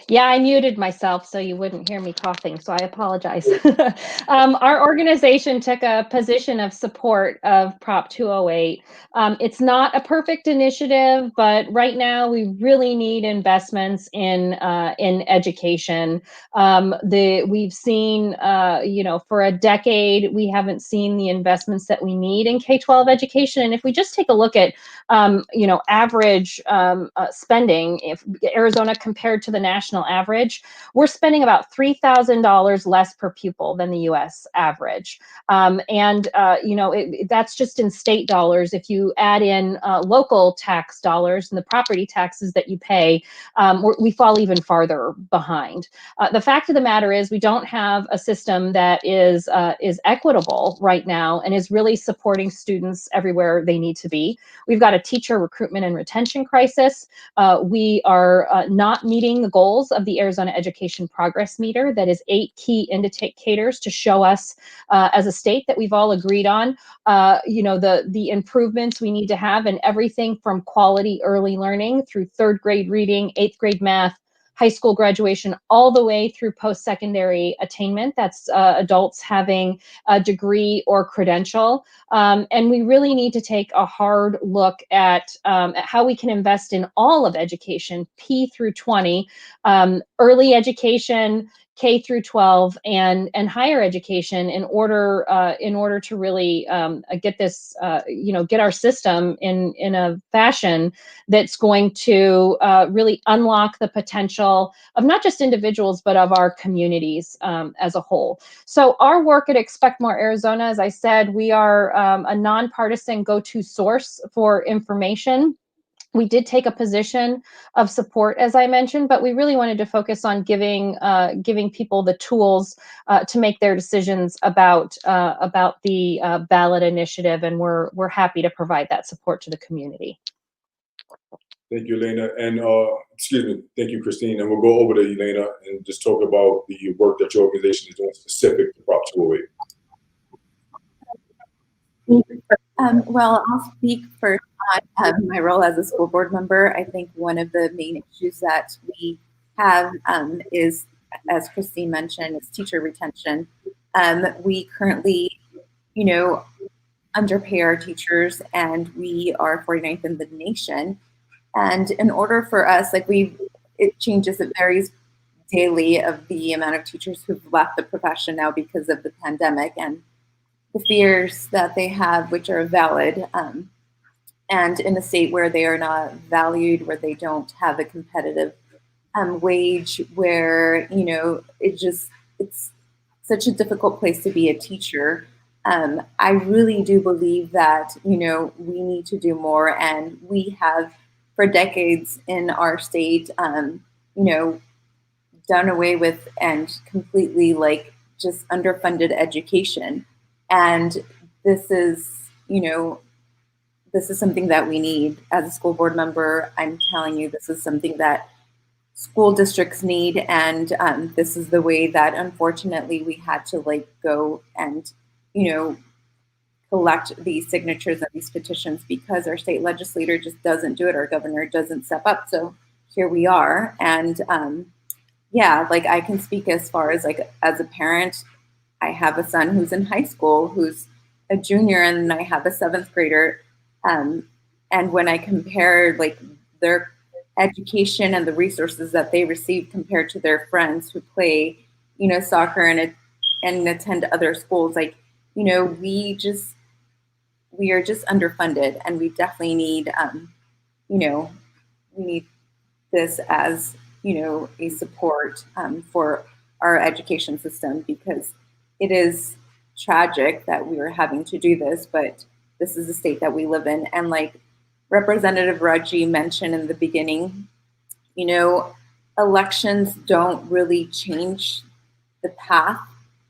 Yeah, I muted myself so you wouldn't hear me coughing, so I apologize. Our organization took a position of support of Prop 208. It's not a perfect initiative, but right now we really need investments in education. We've seen, for a decade, we haven't seen the investments that we need in K-12 education. And if we just take a look at average spending, if Arizona compared to the national average, we're spending about $3,000 less per pupil than the U.S. average. That's just in state dollars. If you add in local tax dollars and the property taxes that you pay, we fall even farther behind. The fact of the matter is we don't have a system that is equitable right now and is really supporting students everywhere they need to be. We've got a teacher recruitment and retention crisis. We are not meeting the goals of the Arizona Education Progress Meter. That is 8 key indicators to show us as a state that we've all agreed on, the improvements we need to have in everything from quality early learning through 3rd grade reading, 8th grade math, high school graduation, all the way through post-secondary attainment. That's adults having a degree or credential. And we really need to take a hard look at how we can invest in all of education, P through 20, early education, K through 12, and higher education in order to really get this, get our system in a fashion that's going to really unlock the potential of not just individuals, but of our communities as a whole. So our work at Expect More Arizona, as I said, we are a nonpartisan go-to source for information. We did take a position of support, as I mentioned, but we really wanted to focus on giving people the tools to make their decisions about the ballot initiative, and we're happy to provide that support to the community. Thank you, Ylenia, and thank you, Christine. And we'll go over to Ylenia and just talk about the work that your organization is doing specific to Prop 208. Well, I'll speak for my role as a school board member. I think one of the main issues that we have is, as Christine mentioned, is teacher retention. We currently, underpay our teachers, and we are 49th in the nation. And in order for us, it changes, it varies daily of the amount of teachers who've left the profession now because of the pandemic and the fears that they have, which are valid, and in a state where they are not valued, where they don't have a competitive wage, where it's such a difficult place to be a teacher. I really do believe that we need to do more, and we have for decades in our state, done away with and completely just underfunded education. And this is something that we need. As a school board member, I'm telling you, this is something that school districts need. And this is the way that, unfortunately, we had to go and, collect these signatures of these petitions, because our state legislator just doesn't do it. Our governor doesn't step up. So here we are. And I can speak as far as as a parent. I have a son who's in high school, who's a junior, and I have a 7th grader. And when I compare their education and the resources that they receive compared to their friends who play, soccer and attend other schools, we are just underfunded, and we definitely need, we need this as, a support for our education system, because it is tragic that we are having to do this, but this is the state that we live in. And like Representative Reggie mentioned in the beginning, elections don't really change the path.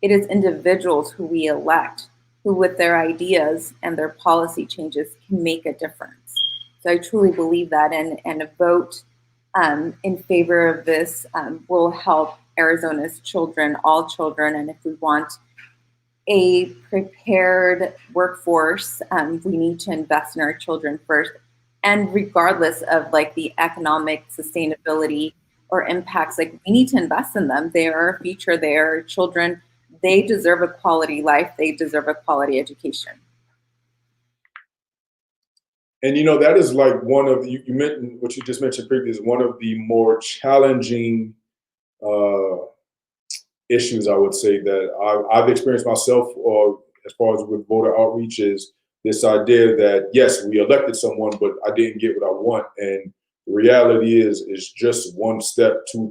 It is individuals who we elect who, with their ideas and their policy changes, can make a difference. So I truly believe that, and a vote in favor of this will help Arizona's children, all children. And if we want a prepared workforce, we need to invest in our children first. And regardless of the economic sustainability or impacts, like we need to invest in them. They are our future. They are our children. They deserve a quality life. They deserve a quality education. And you know, that is like one of you mentioned what you just mentioned previously, one of the more challenging issues I would say that I've experienced myself, as far as with voter outreach, is this idea that yes, we elected someone, but I didn't get what I want, and the reality is just one step to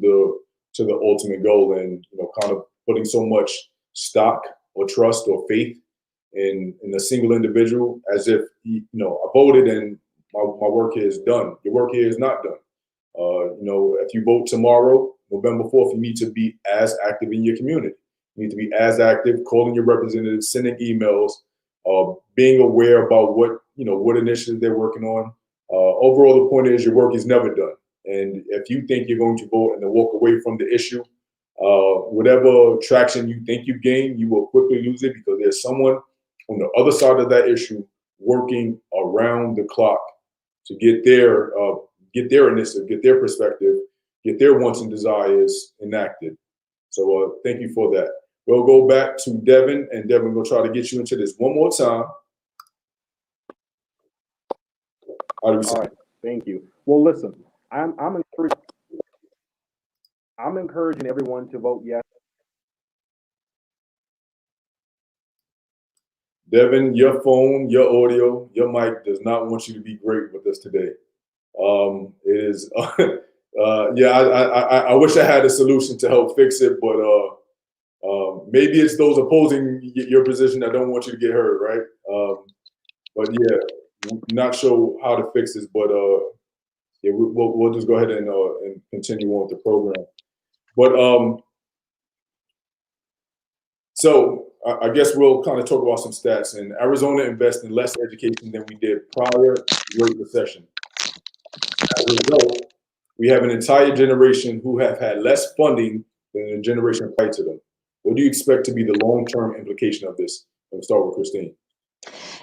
the ultimate goal, and you know, kind of putting so much stock or trust or faith in a single individual, as if you know, I voted and my work here is done. Your work here is not done. You know, if you vote tomorrow, November 4th, you need to be as active in your community. You need to be as active, calling your representatives, sending emails, being aware about what initiatives they're working on. Overall, the point is your work is never done. And if you think you're going to vote and then walk away from the issue, whatever traction you think you gain, you will quickly lose it, because there's someone on the other side of that issue working around the clock to get their initiative, get their perspective, get their wants and desires enacted. So thank you for that. We'll go back to Devin, and Devin, we'll try to get you into this one more time. All right, thank you. Well, listen, I'm encouraging everyone to vote yes. Devin, your phone, your audio, your mic does not want you to be great with us today. It is, yeah, I wish I had a solution to help fix it, but maybe it's those opposing your position that don't want you to get heard, right? But yeah, not sure how to fix this, but yeah, we'll just go ahead and continue on with the program. But so I guess we'll kind of talk about some stats. And Arizona invests in less education than we did prior to the Great Recession. As a result, we have an entire generation who have had less funding than the generation prior to them. What do you expect to be the long-term implication of this? Let's start with Christine.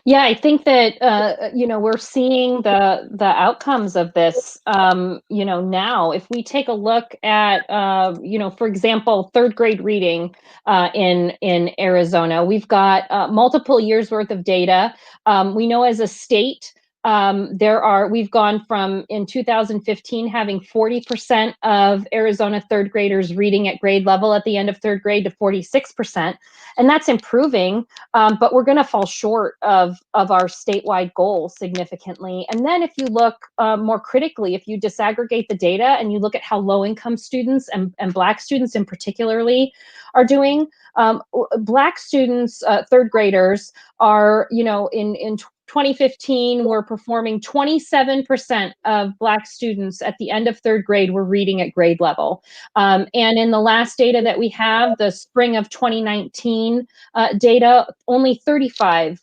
Yeah, I think that we're seeing the outcomes of this. Now, if we take a look at for example, third grade reading in Arizona, we've got multiple years worth of data. We know as a state, we've gone from in 2015 having 40% of Arizona third graders reading at grade level at the end of third grade to 46%. And that's improving, but we're going to fall short of our statewide goal significantly. And then if you look more critically, if you disaggregate the data and you look at how low income students and Black students in particularly are doing, Black students, third graders are, in 2015, we're performing 27% of Black students at the end of third grade were reading at grade level. And in the last data that we have, the spring of 2019 data, only 35%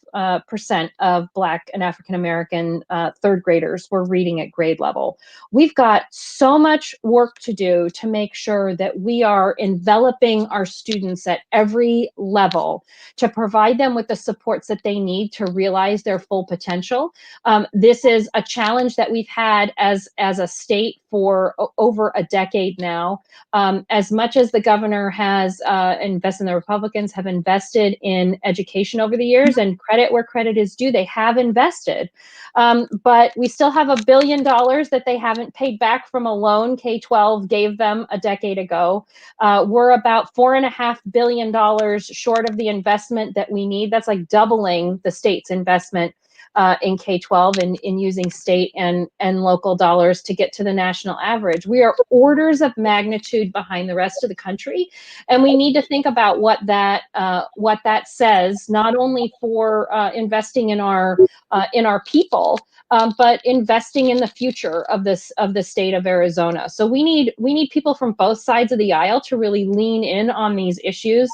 of Black and African American third graders were reading at grade level. We've got so much work to do to make sure that we are enveloping our students at every level to provide them with the supports that they need to realize their full potential. This is a challenge that we've had as a state for over a decade now. As much as the governor has invested, and the Republicans have invested in education over the years, and credit where credit is due, they have invested. But we still have $1 billion that they haven't paid back from a loan K-12 gave them a decade ago. We're about $4.5 billion short of the investment that we need. That's like doubling the state's investment in K-12 and in using state and local dollars to get to the national average. We are orders of magnitude behind the rest of the country, and we need to think about what that says, not only for investing in our people, but investing in the future of the state of Arizona. So we need people from both sides of the aisle to really lean in on these issues,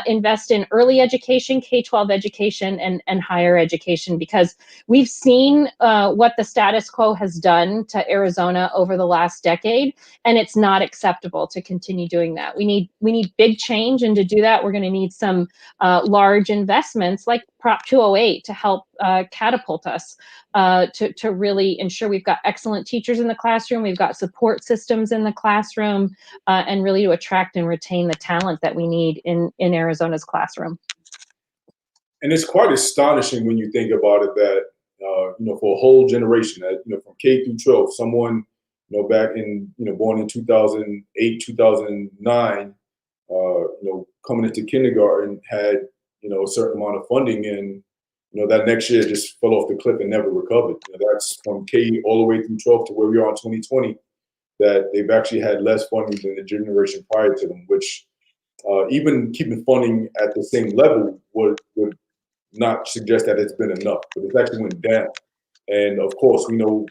invest in early education, K-12 education, and higher education, because because we've seen what the status quo has done to Arizona over the last decade, and it's not acceptable to continue doing that. We need big change, and to do that, we're going to need some large investments like Prop 208 to help catapult us to really ensure we've got excellent teachers in the classroom, we've got support systems in the classroom, and really to attract and retain the talent that we need in Arizona's classroom. And it's quite astonishing when you think about it that, for a whole generation, that, from K through 12, someone, back in, born in 2008, 2009, coming into kindergarten had, a certain amount of funding, and, that next year just fell off the cliff and never recovered. That's from K all the way through 12 to where we are in 2020, that they've actually had less funding than the generation prior to them, which even keeping funding at the same level would not suggest that it's been enough, but it's actually went down. And of course, we know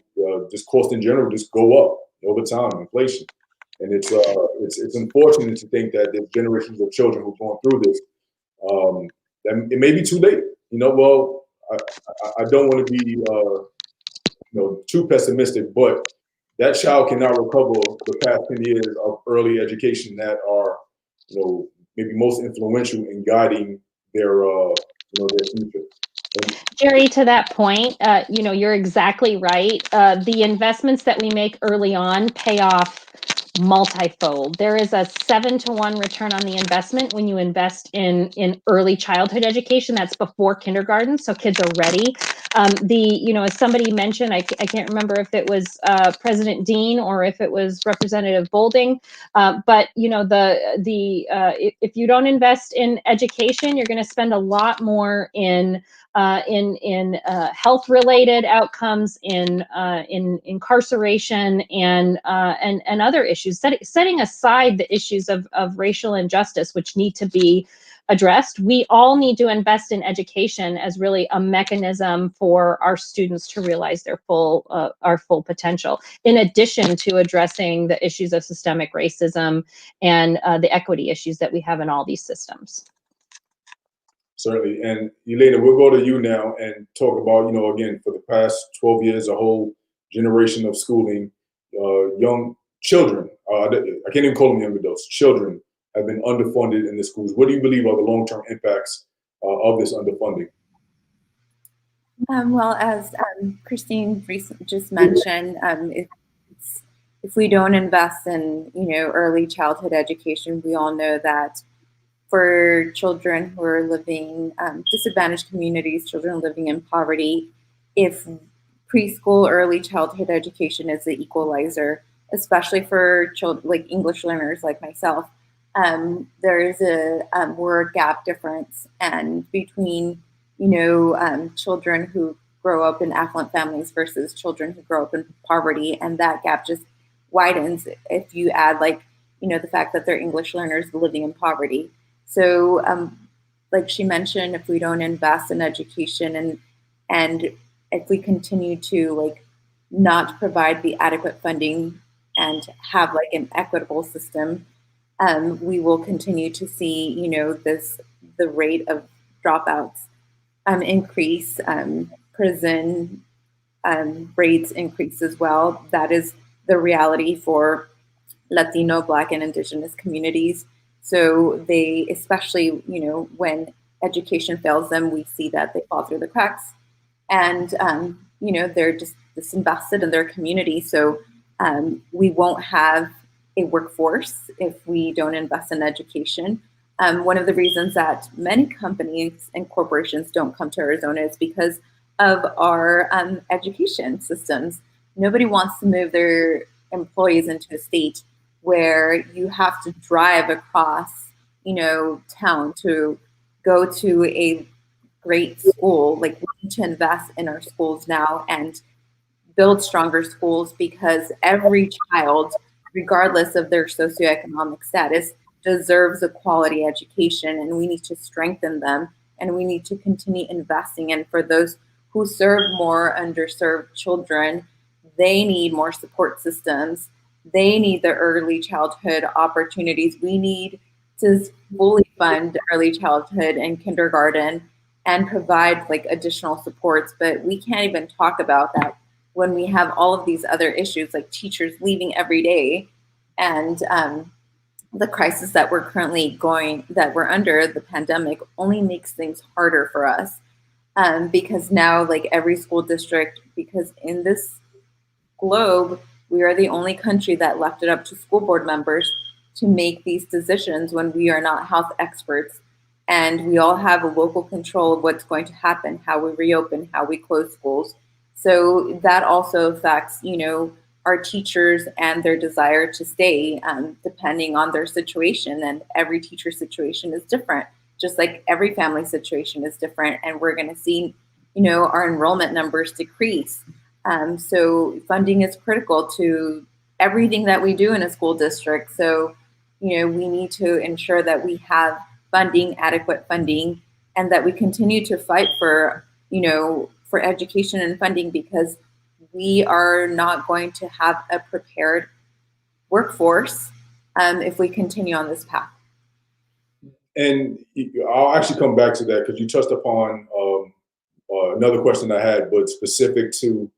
just costs in general just go up over time, inflation. And it's unfortunate to think that there's generations of children who've gone through this. That it may be too late. Well, I don't want to be too pessimistic, but that child cannot recover the past 10 years of early education that are maybe most influential in guiding their their future. Jerry, to that point, you're exactly right. The investments that we make early on pay off multifold. There is a 7-to-1 return on the investment when you invest in early childhood education. That's before kindergarten, so kids are ready. As somebody mentioned, I can't remember if it was President Dean or if it was Representative Bolding, but if you don't invest in education, you're going to spend a lot more in health-related outcomes, in incarceration, and other issues. Setting aside the issues of racial injustice, which need to be addressed, we all need to invest in education as really a mechanism for our students to realize their full potential, in addition to addressing the issues of systemic racism and the equity issues that we have in all these systems. Certainly. And Ylenia, we'll go to you now and talk about, again, for the past 12 years, a whole generation of schooling, young children, I can't even call them young adults, children have been underfunded in the schools. What do you believe are the long-term impacts of this underfunding? Well, as Christine just mentioned, if we don't invest in, early childhood education, we all know that for children who are living disadvantaged communities, children living in poverty, if preschool early childhood education is the equalizer, especially for children like English learners like myself, there is we're a gap difference, and between children who grow up in affluent families versus children who grow up in poverty, and that gap just widens if you add the fact that they're English learners living in poverty. So, like she mentioned, if we don't invest in education and if we continue to not provide the adequate funding and have an equitable system, we will continue to see the rate of dropouts increase, prison rates increase as well. That is the reality for Latino, Black, and Indigenous communities. So they, especially, when education fails them, we see that they fall through the cracks, and, they're just disinvested in their community. So we won't have a workforce if we don't invest in education. One of the reasons that many companies and corporations don't come to Arizona is because of our education systems. Nobody wants to move their employees into a state where you have to drive across, town to go to a great school. We need to invest in our schools now and build stronger schools, because every child, regardless of their socioeconomic status, deserves a quality education, and we need to strengthen them, and we need to continue investing. And for those who serve more underserved children, they need more support systems. They need the early childhood opportunities. We need to fully fund early childhood and kindergarten and provide like additional supports. But we can't even talk about that when we have all of these other issues, like teachers leaving every day, and the crisis that we're under, the pandemic, only makes things harder for us. Because now, like every school district, because in this globe, we are the only country that left it up to school board members to make these decisions when we are not health experts. And we all have a local control of what's going to happen, how we reopen, how we close schools. So that also affects, our teachers and their desire to stay, depending on their situation. And every teacher situation is different, just like every family situation is different. And we're going to see, our enrollment numbers decrease. So funding is critical to everything that we do in a school district. So, we need to ensure that we have funding, adequate funding, and that we continue to fight for, for education and funding, because we are not going to have a prepared workforce if we continue on this path. And I'll actually come back to that, because you touched upon another question I had, but specific to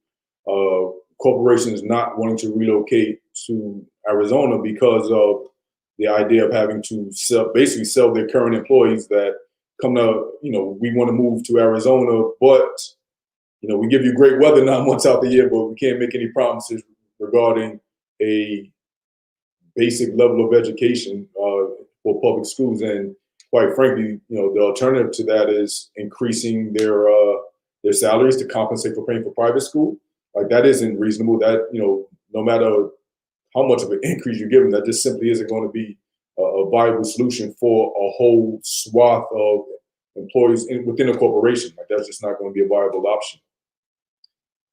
corporations not wanting to relocate to Arizona because of the idea of having to basically sell their current employees that come to, we want to move to Arizona, but, we give you great weather 9 months out the year, but we can't make any promises regarding a basic level of education for public schools. And quite frankly, the alternative to that is increasing their salaries to compensate for paying for private school. Like, that isn't reasonable. That, no matter how much of an increase you give them, that just simply isn't going to be a viable solution for a whole swath of employees within a corporation. Like, that's just not going to be a viable option.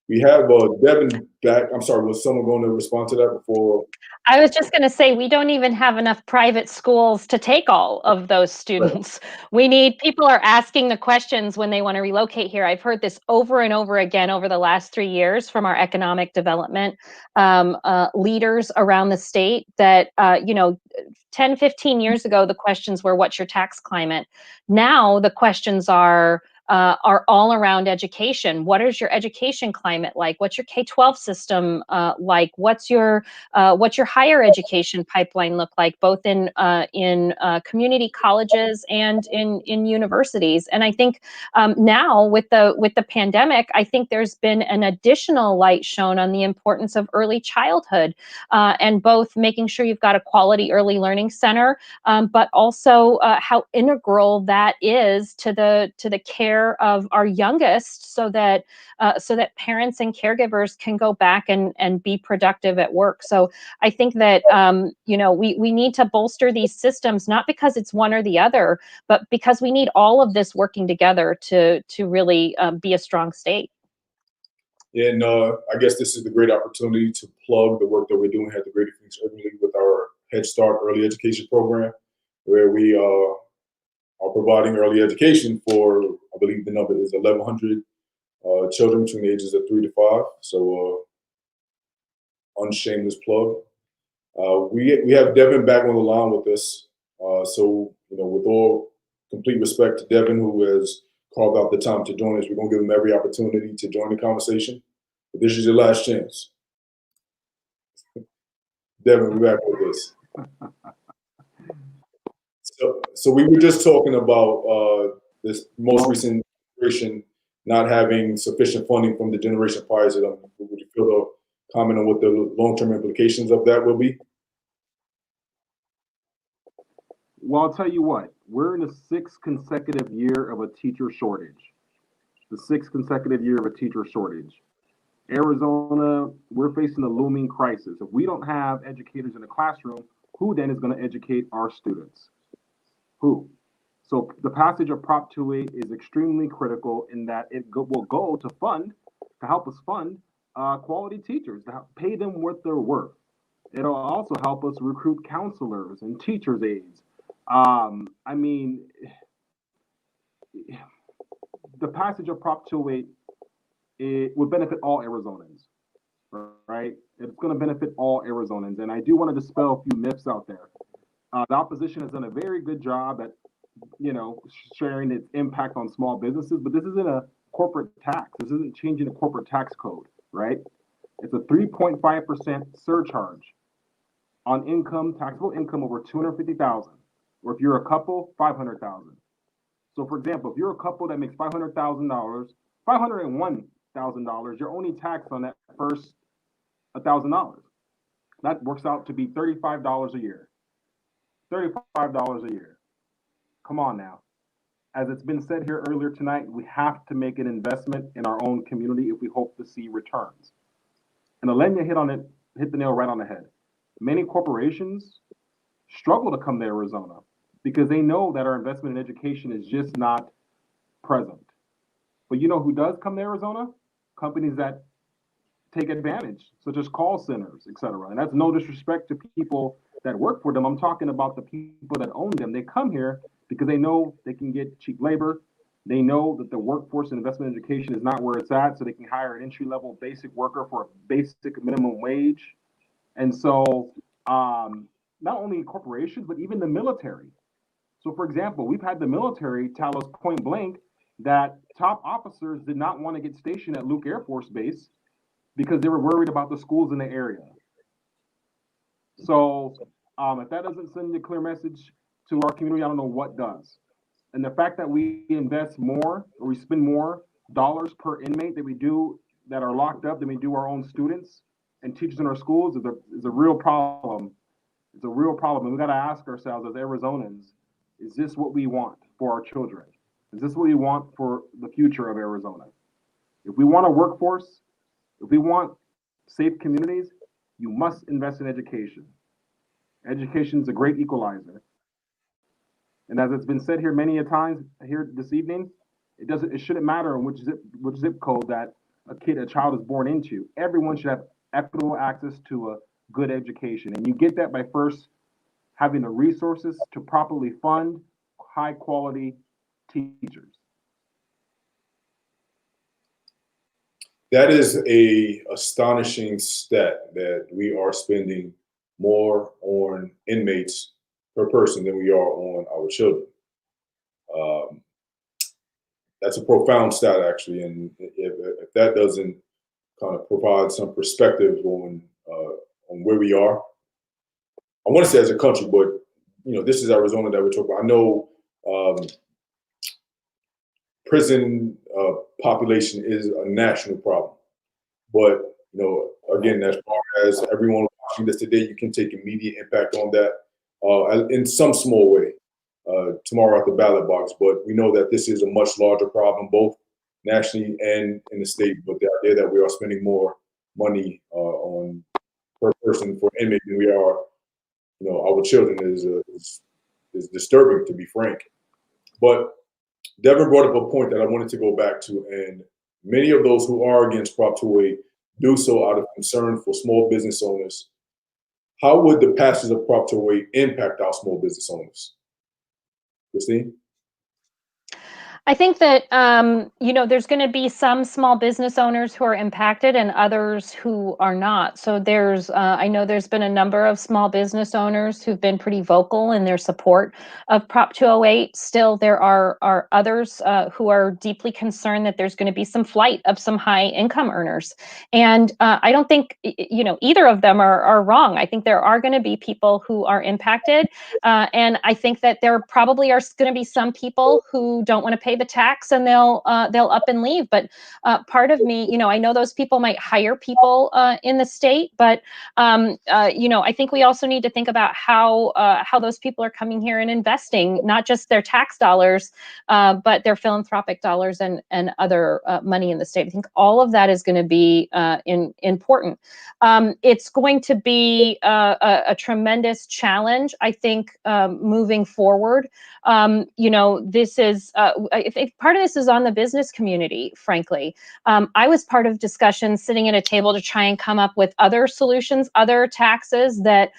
We have Devin back. I'm sorry, was someone going to respond to that before? I was just going to say, we don't even have enough private schools to take all of those students. Right. People are asking the questions when they want to relocate here. I've heard this over and over again over the last 3 years from our economic development leaders around the state that, 10, 15 years ago, the questions were, what's your tax climate? Now the questions are all around education. What is your education climate like? What's your K-12 system like? What's your higher education pipeline look like, both in community colleges and in universities? And I think now with the pandemic, I think there's been an additional light shown on the importance of early childhood and both making sure you've got a quality early learning center, but also how integral that is to the care of our youngest, so that parents and caregivers can go back and be productive at work. So I think that we need to bolster these systems, not because it's one or the other, but because we need all of this working together to really be a strong state. And I guess this is the great opportunity to plug the work that we're doing at the Greater Phoenix Urban League with our Head Start early education program, where we are providing early education for, I believe the number is 1,100 children between the ages of 3 to 5. So unshameless plug. We have Devin back on the line with us. So, with all complete respect to Devin, who has carved out the time to join us, we're going to give him every opportunity to join the conversation. But this is your last chance. Devin, we're back with us. So we were just talking about this most recent generation not having sufficient funding from the generation prior to them. Would you feel to comment on what the long-term implications of that will be? Well, I'll tell you what, we're in the 6th consecutive year of a teacher shortage. The 6th consecutive year of a teacher shortage. Arizona, we're facing a looming crisis. If we don't have educators in the classroom, who then is going to educate our students? Who? So the passage of Prop 2A is extremely critical in that it will go to help us fund quality teachers, to pay them what they're worth. It'll also help us recruit counselors and teachers' aides. I mean, the passage of Prop 2A, it would benefit all Arizonans, right? It's going to benefit all Arizonans. And I do want to dispel a few myths out there. The opposition has done a very good job at sharing its impact on small businesses, but this isn't a corporate tax. This isn't changing the corporate tax code, right? It's a 3.5% surcharge on income, taxable income over 250,000, or if you're a couple, 500,000. So, for example, if you're a couple that makes $500,000, $501,000, you're only taxed on that first $1,000. That works out to be $35 a year. $35 a year. Come on now. As it's been said here earlier tonight, we have to make an investment in our own community if we hope to see returns. And Ylenia hit the nail right on the head. Many corporations struggle to come to Arizona because they know that our investment in education is just not present. But you know who does come to Arizona? Companies that take advantage, such as call centers, et cetera. And that's no disrespect to people that work for them. I'm talking about the people that own them. They come here because they know they can get cheap labor. They know that the workforce and investment in education is not where it's at, so they can hire an entry-level basic worker for a basic minimum wage. And so not only corporations, but even the military. So for example, we've had the military tell us point blank that top officers did not want to get stationed at Luke Air Force Base because they were worried about the schools in the area. So if that doesn't send a clear message to our community, I don't know what does. And the fact that we invest more, or we spend more dollars per inmate that we do that are locked up than we do our own students and teachers in our schools is a real problem. It's a real problem. And we got to ask ourselves as Arizonans, is this what we want for our children? Is this what we want for the future of Arizona? If we want a workforce, if we want safe communities, you must invest in education. Education is a great equalizer. And as it's been said here many a times here this evening, it shouldn't matter which zip code that a child is born into. Everyone should have equitable access to a good education. And you get that by first having the resources to properly fund high quality teachers. That is a astonishing stat that we are spending more on inmates per person than we are on our children. That's a profound stat, actually, and if that doesn't kind of provide some perspective on where we are, I want to say as a country, but this is Arizona that we're talking about. I know prison population is a national problem, but again, as far as everyone watching this today, you can take immediate impact on that in some small way tomorrow at the ballot box. But we know that this is a much larger problem, both nationally and in the state. But the idea that we are spending more money on per person for inmate than we are, our children is disturbing, to be frank. But Devin brought up a point that I wanted to go back to, and many of those who are against Prop 208 do so out of concern for small business owners. How would the passage of Prop 208 impact our small business owners? Christine? I think that, there's going to be some small business owners who are impacted and others who are not. So I know there's been a number of small business owners who've been pretty vocal in their support of Prop 208. Still, there are others who are deeply concerned that there's going to be some flight of some high income earners. And I don't think, either of them are wrong. I think there are going to be people who are impacted. And I think that there probably are going to be some people who don't want to pay the tax and they'll up and leave. But part of me, I know those people might hire people in the state, but I think we also need to think about how those people are coming here and investing not just their tax dollars, but their philanthropic dollars and other money in the state. I think all of that is going to be important. It's going to be a tremendous challenge, I think, moving forward. This is if part of this is on the business community, frankly. I was part of discussions sitting at a table to try and come up with other solutions, other taxes that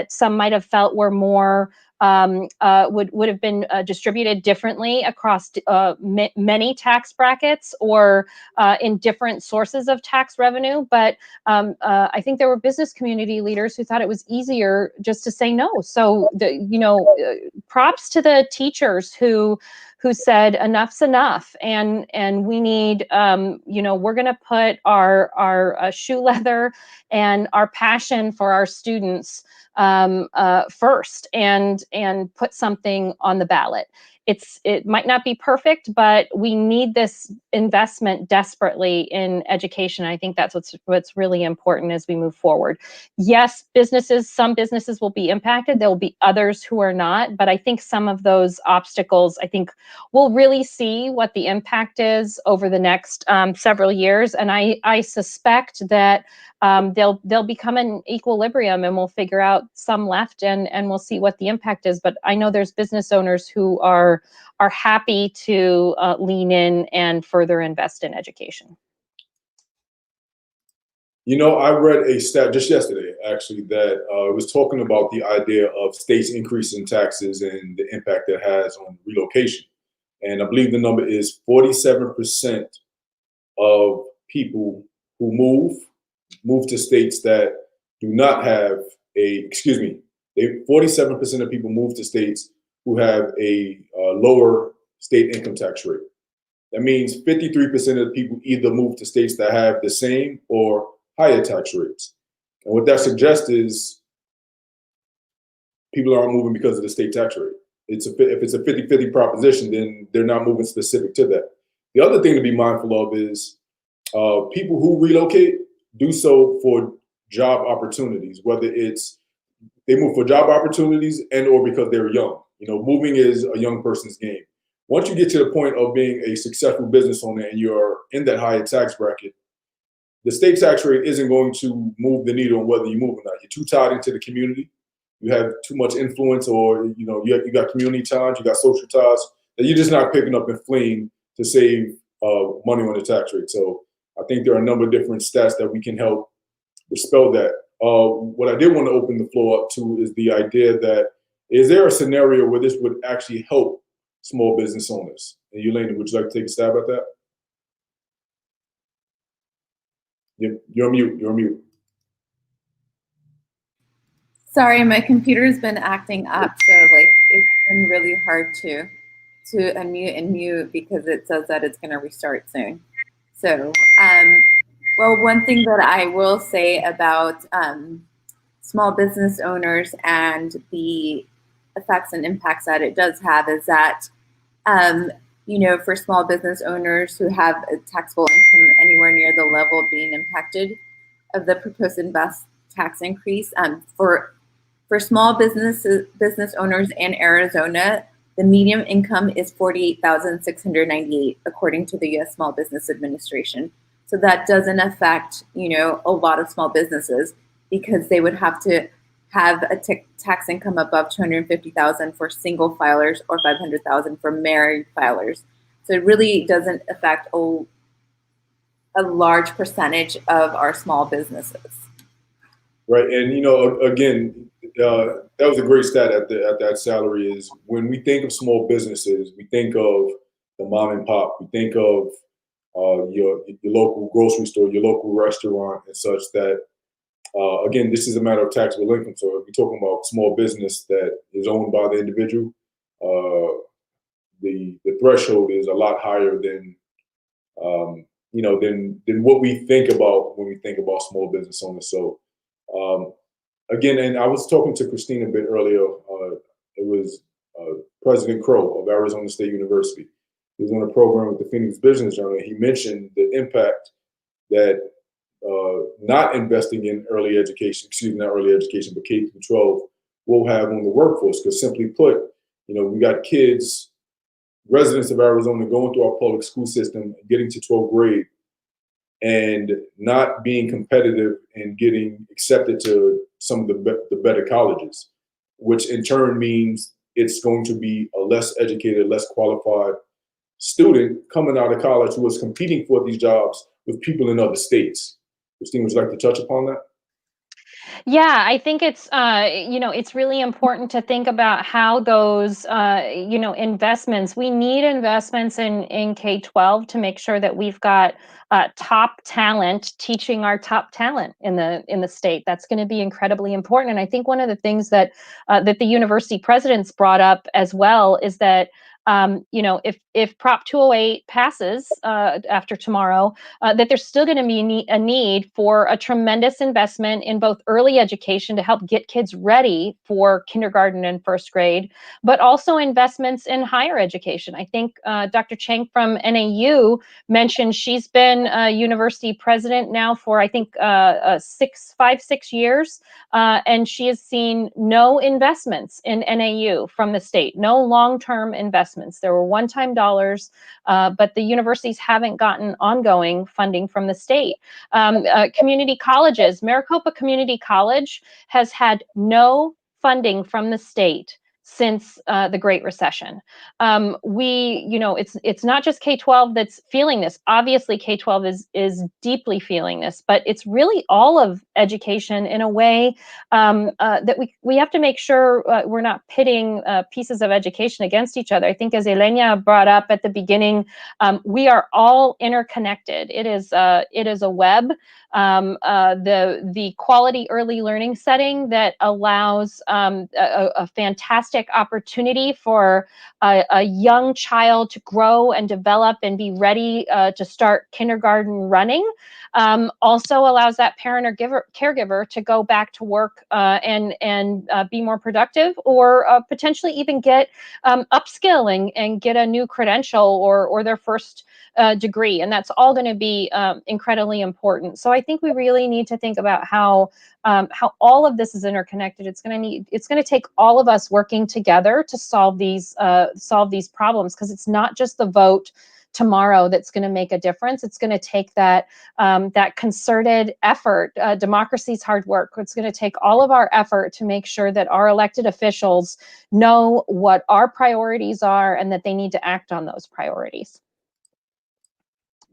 some might have felt were more would have been distributed differently across many tax brackets or in different sources of tax revenue. But I think there were business community leaders who thought it was easier just to say no. So props to the teachers who said enough's enough, and we need we're going to put our shoe leather and our passion for our students first, and put something on the ballot. It might not be perfect, but we need this investment desperately in education. I think that's what's really important as we move forward. Yes, some businesses will be impacted. There will be others who are not, but I think some of those obstacles, I think we'll really see what the impact is over the next several years. And I suspect that they'll become an equilibrium, and we'll figure out some left, and we'll see what the impact is. But I know there's business owners who are happy to lean in and further invest in education. I read a stat just yesterday, actually, that was talking about the idea of states increasing taxes and the impact it has on relocation. And I believe the number is 47% of people who move to states that do not have 47% of people move to states who have a lower state income tax rate. That means 53% of the people either move to states that have the same or higher tax rates. And what that suggests is people aren't moving because of the state tax rate. If it's a 50-50 proposition, then they're not moving specific to that. The other thing to be mindful of is people who relocate do so for job opportunities, whether it's they move for job opportunities and or because they're young. Moving is a young person's game. Once you get to the point of being a successful business owner and you're in that higher tax bracket, the state tax rate isn't going to move the needle on whether you move or not. You're too tied into the community. You have too much influence, or you got community ties, you got social ties that you're just not picking up and fleeing to save money on the tax rate. So I think there are a number of different stats that we can help dispel that. What I did want to open the floor up to is the idea that, is there a scenario where this would actually help small business owners? And Ylenia, would you like to take a stab at that? You're on mute. You're on mute. Sorry, my computer's been acting up, so it's been really hard to unmute and mute because it says that it's going to restart soon. So, well, one thing that I will say about small business owners and the effects and impacts that it does have is that, for small business owners who have a taxable income anywhere near the level of being impacted of the proposed tax increase, for small business owners in Arizona, the median income is $48,698, according to the U.S. Small Business Administration. So that doesn't affect, a lot of small businesses because they would have to have a tax income above $250,000 for single filers or $500,000 for married filers. So it really doesn't affect a large percentage of our small businesses. Right, and again, that was a great stat at that salary. Is when we think of small businesses, we think of the mom and pop. We think of your local grocery store, your local restaurant, and such. That again, this is a matter of taxable income. So if we're talking about small business that is owned by the individual, the threshold is a lot higher than than what we think about when we think about small business owners. So. Again, and I was talking to Christine a bit earlier. It was President Crow of Arizona State University. He was on a program with the Phoenix Business Journal. He mentioned the impact that not investing in not early education, but K through 12 will have on the workforce. Because simply put, we got kids, residents of Arizona, going through our public school system, getting to 12th grade, and not being competitive and getting accepted to some of the better colleges, which in turn means it's going to be a less educated, less qualified student coming out of college who is competing for these jobs with people in other states. Christine, would you like to touch upon that? Yeah, I think it's it's really important to think about how those investments. We need investments in K-12 to make sure that we've got top talent teaching our top talent in the state. That's going to be incredibly important. And I think one of the things that the university presidents brought up as well is that if Prop 208 passes after tomorrow, that there's still going to be a need for a tremendous investment in both early education to help get kids ready for kindergarten and first grade, but also investments in higher education. I think Dr. Chang from NAU mentioned she's been a university president now for, I think, 6 years, and she has seen no investments in NAU from the state, no long-term investments. There were one-time dollars, but the universities haven't gotten ongoing funding from the state. Community colleges, Maricopa Community College has had no funding from the state since the Great Recession. It's not just K-12 that's feeling this. Obviously, K-12 is deeply feeling this, but it's really all of education in a way that we have to make sure we're not pitting pieces of education against each other. I think, as Ylenia brought up at the beginning, we are all interconnected. It is a web. The quality early learning setting that allows a fantastic opportunity for a young child to grow and develop and be ready to start kindergarten running, also allows that parent or caregiver to go back to work and be more productive, or potentially even get upskilling and get a new credential or their first degree. And that's all going to be incredibly important. So I think we really need to think about how all of this is interconnected. It's going to take all of us working together to solve these problems, because it's not just the vote tomorrow that's going to make a difference. It's going to take that concerted effort. Democracy's hard work. It's going to take all of our effort to make sure that our elected officials know what our priorities are and that they need to act on those priorities.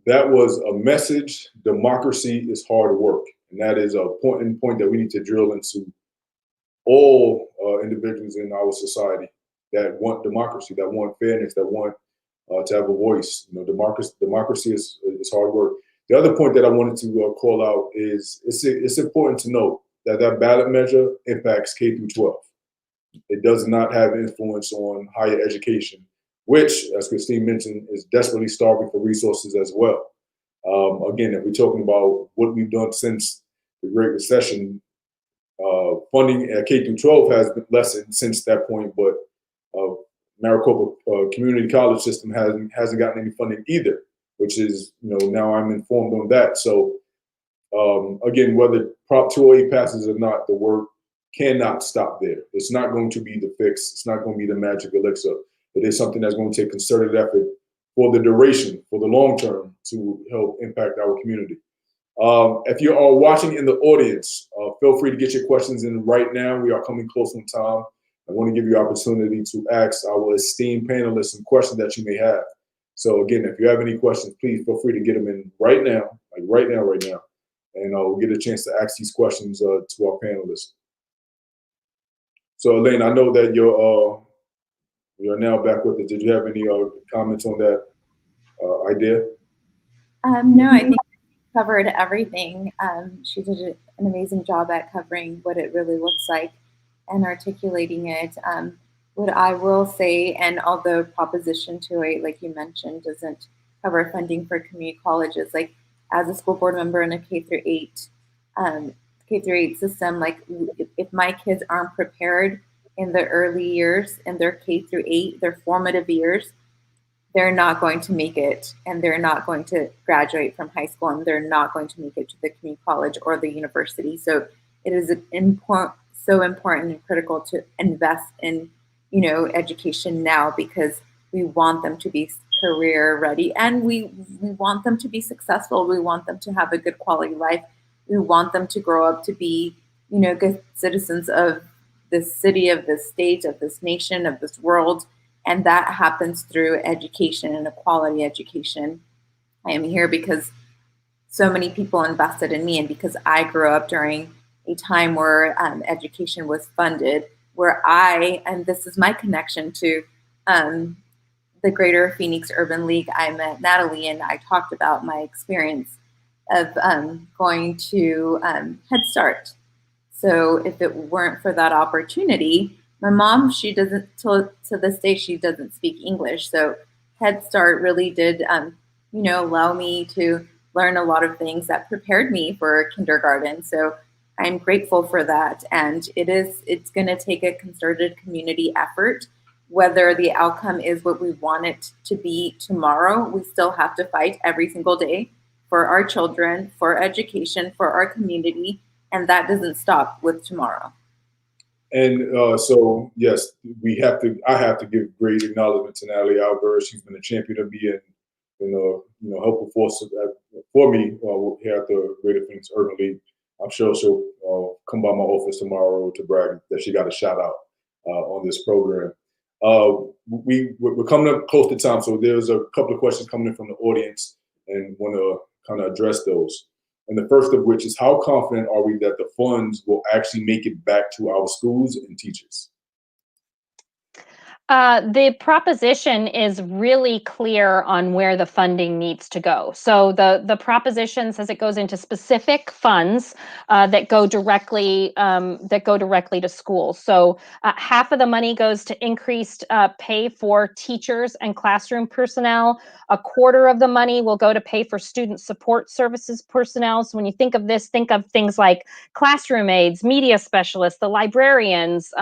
That was a message. Democracy is hard work. And that is a point that we need to drill into all individuals in our society that want democracy, that want fairness, that want to have a voice. Democracy is hard work. The other point that I wanted to call out is it's important to note that ballot measure impacts K through 12. It does not have influence on higher education, which, as Christine mentioned, is desperately starving for resources as well. Again, if we're talking about what we've done since the Great Recession, funding at K through 12 has been lessened since that point, but Maricopa Community College system hasn't gotten any funding either, which is, now I'm informed on that. So again, whether Prop 208 passes or not, the work cannot stop there. It's not going to be the fix. It's not going to be the magic elixir. It is something that's going to take concerted effort for the duration, for the long term, to help impact our community. If you are watching in the audience, feel free to get your questions in right now. We are coming close on time. I want to give you opportunity to ask our esteemed panelists some questions that you may have. So again, if you have any questions, please feel free to get them in right now, right now. And we'll get a chance to ask these questions to our panelists. So Elaine, I know that you're now back with us. Did you have any comments on that idea? No, I think she covered everything. She did an amazing job at covering what it really looks like and articulating it. What I will say, and although Proposition 208, like you mentioned, doesn't cover funding for community colleges, like as a school board member in a K-8 system, like if my kids aren't prepared in the early years, in their K-8, their formative years, they're not going to make it, and they're not going to graduate from high school, and they're not going to make it to the community college or the university. So it is so important and critical to invest in, education now, because we want them to be career ready, and we want them to be successful. We want them to have a good quality life. We want them to grow up to be, good citizens of this city, of this state, of this nation, of this world. And that happens through education and a quality education. I am here because so many people invested in me, and because I grew up during a time where education was funded, and this is my connection to the Greater Phoenix Urban League. I met Natalie and I talked about my experience of going to Head Start. So if it weren't for that opportunity, my mom, she doesn't, to this day, she doesn't speak English. So Head Start really did, allow me to learn a lot of things that prepared me for kindergarten. So I'm grateful for that. And it's going to take a concerted community effort. Whether the outcome is what we want it to be tomorrow, we still have to fight every single day for our children, for education, for our community. And that doesn't stop with tomorrow. And so, yes, I have to give great acknowledgement to Natalie Albert. She's been a champion of me and helpful force for me here at the Greater Phoenix Urban League. I'm sure she'll come by my office tomorrow to brag that she got a shout out on this program. We're coming up close to time, so there's a couple of questions coming in from the audience, and want to kind of address those. And the first of which is, how confident are we that the funds will actually make it back to our schools and teachers? The proposition is really clear on where the funding needs to go. So the proposition says it goes into specific funds that go directly to schools. So half of the money goes to increased pay for teachers and classroom personnel. A quarter of the money will go to pay for student support services personnel. So when you think of this, think of things like classroom aides, media specialists, the librarians,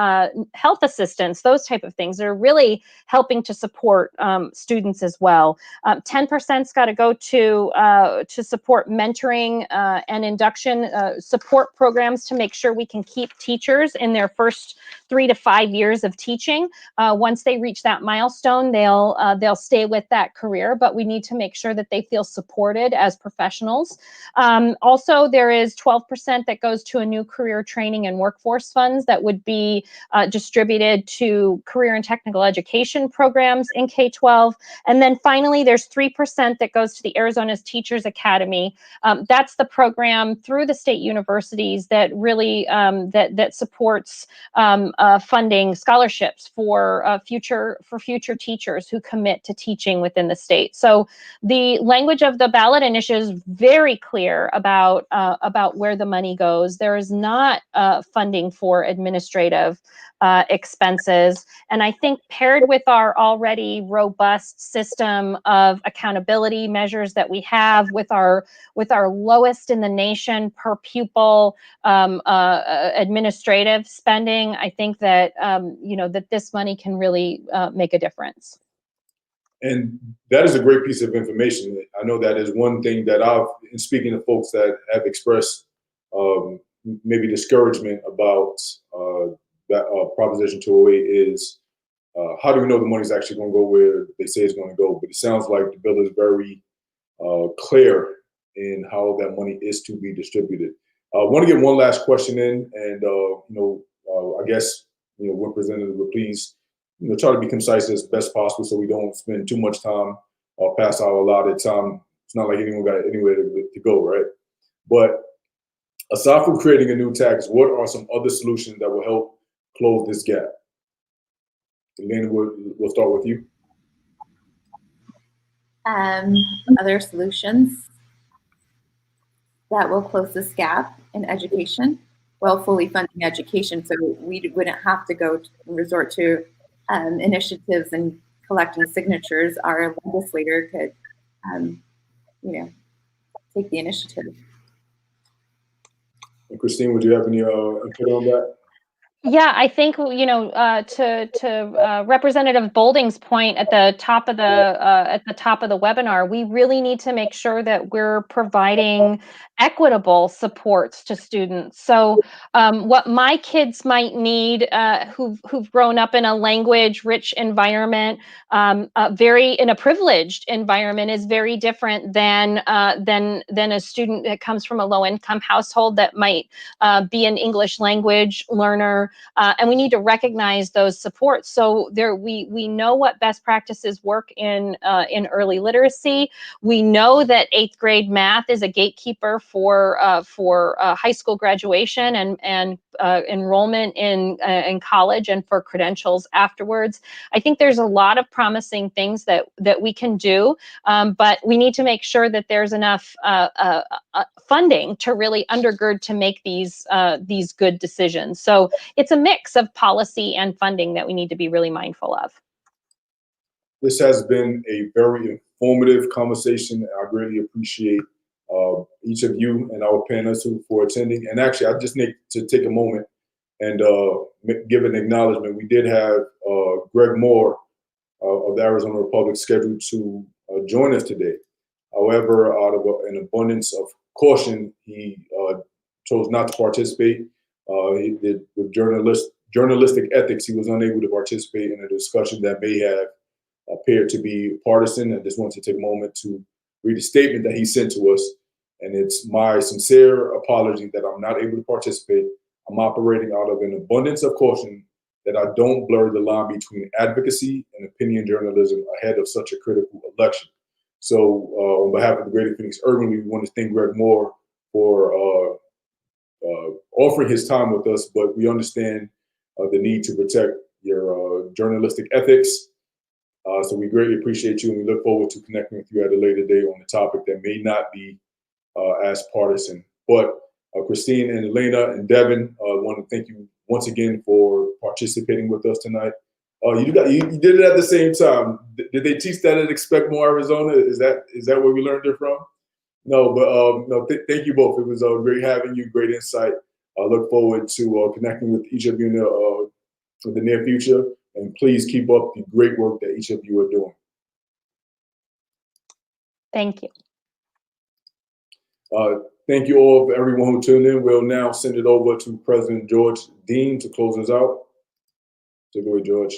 health assistants, those type of things. They're really helping to support students as well. 10%'s got to go to support mentoring and induction support programs to make sure we can keep teachers in their first 3 to 5 years of teaching. Once they reach that milestone, they'll stay with that career, but we need to make sure that they feel supported as professionals. Also, there is 12% that goes to a new career training and workforce funds that would be distributed to career and technical education programs in K-12. And then finally, there's 3% that goes to the Arizona's Teachers Academy. That's the program through the state universities that really that supports funding scholarships for future teachers who commit to teaching within the state. So the language of the ballot initiative is very clear about where the money goes. There is not funding for administrative expenses. And I think paired with our already robust system of accountability measures that we have, with our lowest in the nation per pupil administrative spending, I think that that this money can really make a difference. And that is a great piece of information. I know that is one thing that in speaking to folks that have expressed maybe discouragement about that Proposition 208 is, how do we know the money is actually going to go where they say it's going to go? But it sounds like the bill is very clear in how that money is to be distributed. I want to get one last question in, and I guess Representative will please try to be concise as best possible, so we don't spend too much time or pass our allotted time. It's not like anyone got anywhere to go, right? But aside from creating a new tax, what are some other solutions that will help close this gap? Ylenia, we'll start with you. Other solutions that will close this gap in education, well, fully funding education, so we wouldn't have to resort to initiatives and collecting signatures. Our legislator could, take the initiative. And Christine, would you have any input on that? Yeah, I think to Representative Bolding's point at the top of the webinar, we really need to make sure that we're providing equitable supports to students. So what my kids might need, who've grown up in a language-rich environment, in a privileged environment, is very different than a student that comes from a low-income household that might be an English language learner. and we need to recognize those supports. So we know what best practices work in early literacy. We know that 8th grade math is a gatekeeper for high school graduation and enrollment in college and for credentials afterwards. I think there's a lot of promising things that we can do, but we need to make sure that there's enough funding to really undergird to make these good decisions. So it's a mix of policy and funding that we need to be really mindful of. This has been a very informative conversation. I greatly appreciate each of you and our panelists for attending. And actually, I just need to take a moment and give an acknowledgement. We did have Greg Moore of the Arizona Republic scheduled to join us today. However, out of an abundance of caution, he chose not to participate. He did with journalistic ethics. He was unable to participate in a discussion that may have appeared to be partisan. I just want to take a moment to read a statement that he sent to us. And it's my sincere apology that I'm not able to participate. I'm operating out of an abundance of caution that I don't blur the line between advocacy and opinion journalism ahead of such a critical election. So on behalf of the Greater Phoenix Urban League, we want to thank Greg Moore for offering his time with us, but we understand the need to protect your journalistic ethics. So we greatly appreciate you, and we look forward to connecting with you at a later date on a topic that may not be as partisan. But Christine and Ylenia and Devin, I want to thank you once again for participating with us tonight. You did it at the same time. Did they teach that at Expect More Arizona? Is that where we learned it from? No, but no. Thank you both. It was great having you. Great insight. I look forward to connecting with each of you in the near future. And please keep up the great work that each of you are doing. Thank you. Thank you all, for everyone who tuned in. We'll now send it over to President George Dean to close us out. Take it away, George.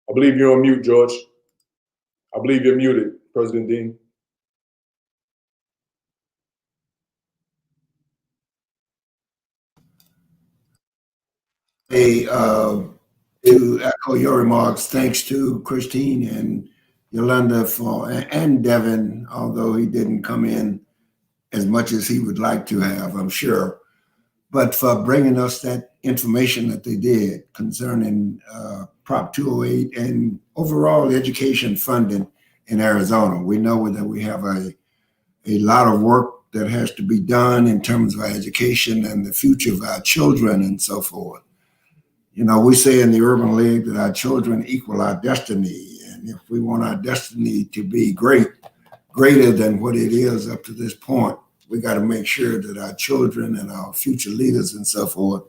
I believe you're on mute, George. I believe you're muted, President Dean. To echo your remarks, thanks to Christine and Yolanda and Devin, although he didn't come in as much as he would like to have, I'm sure, but for bringing us that information that they did concerning Prop 208 and overall education funding in Arizona. We know that we have a lot of work that has to be done in terms of our education and the future of our children and so forth. You know, we say in the Urban League that our children equal our destiny. And if we want our destiny to be greater than what it is up to this point, we got to make sure that our children and our future leaders and so forth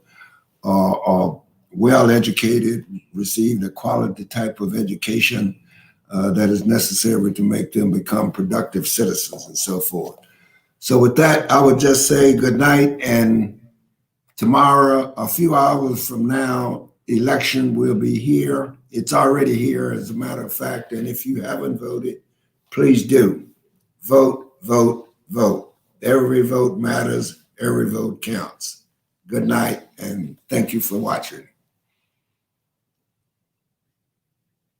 are well educated, receive the quality type of education that is necessary to make them become productive citizens and so forth. So with that, I would just say good night, and tomorrow, a few hours from now, election will be here. It's already here, as a matter of fact. And if you haven't voted, please do. Vote, vote, vote. Every vote matters. Every vote counts. Good night, and thank you for watching.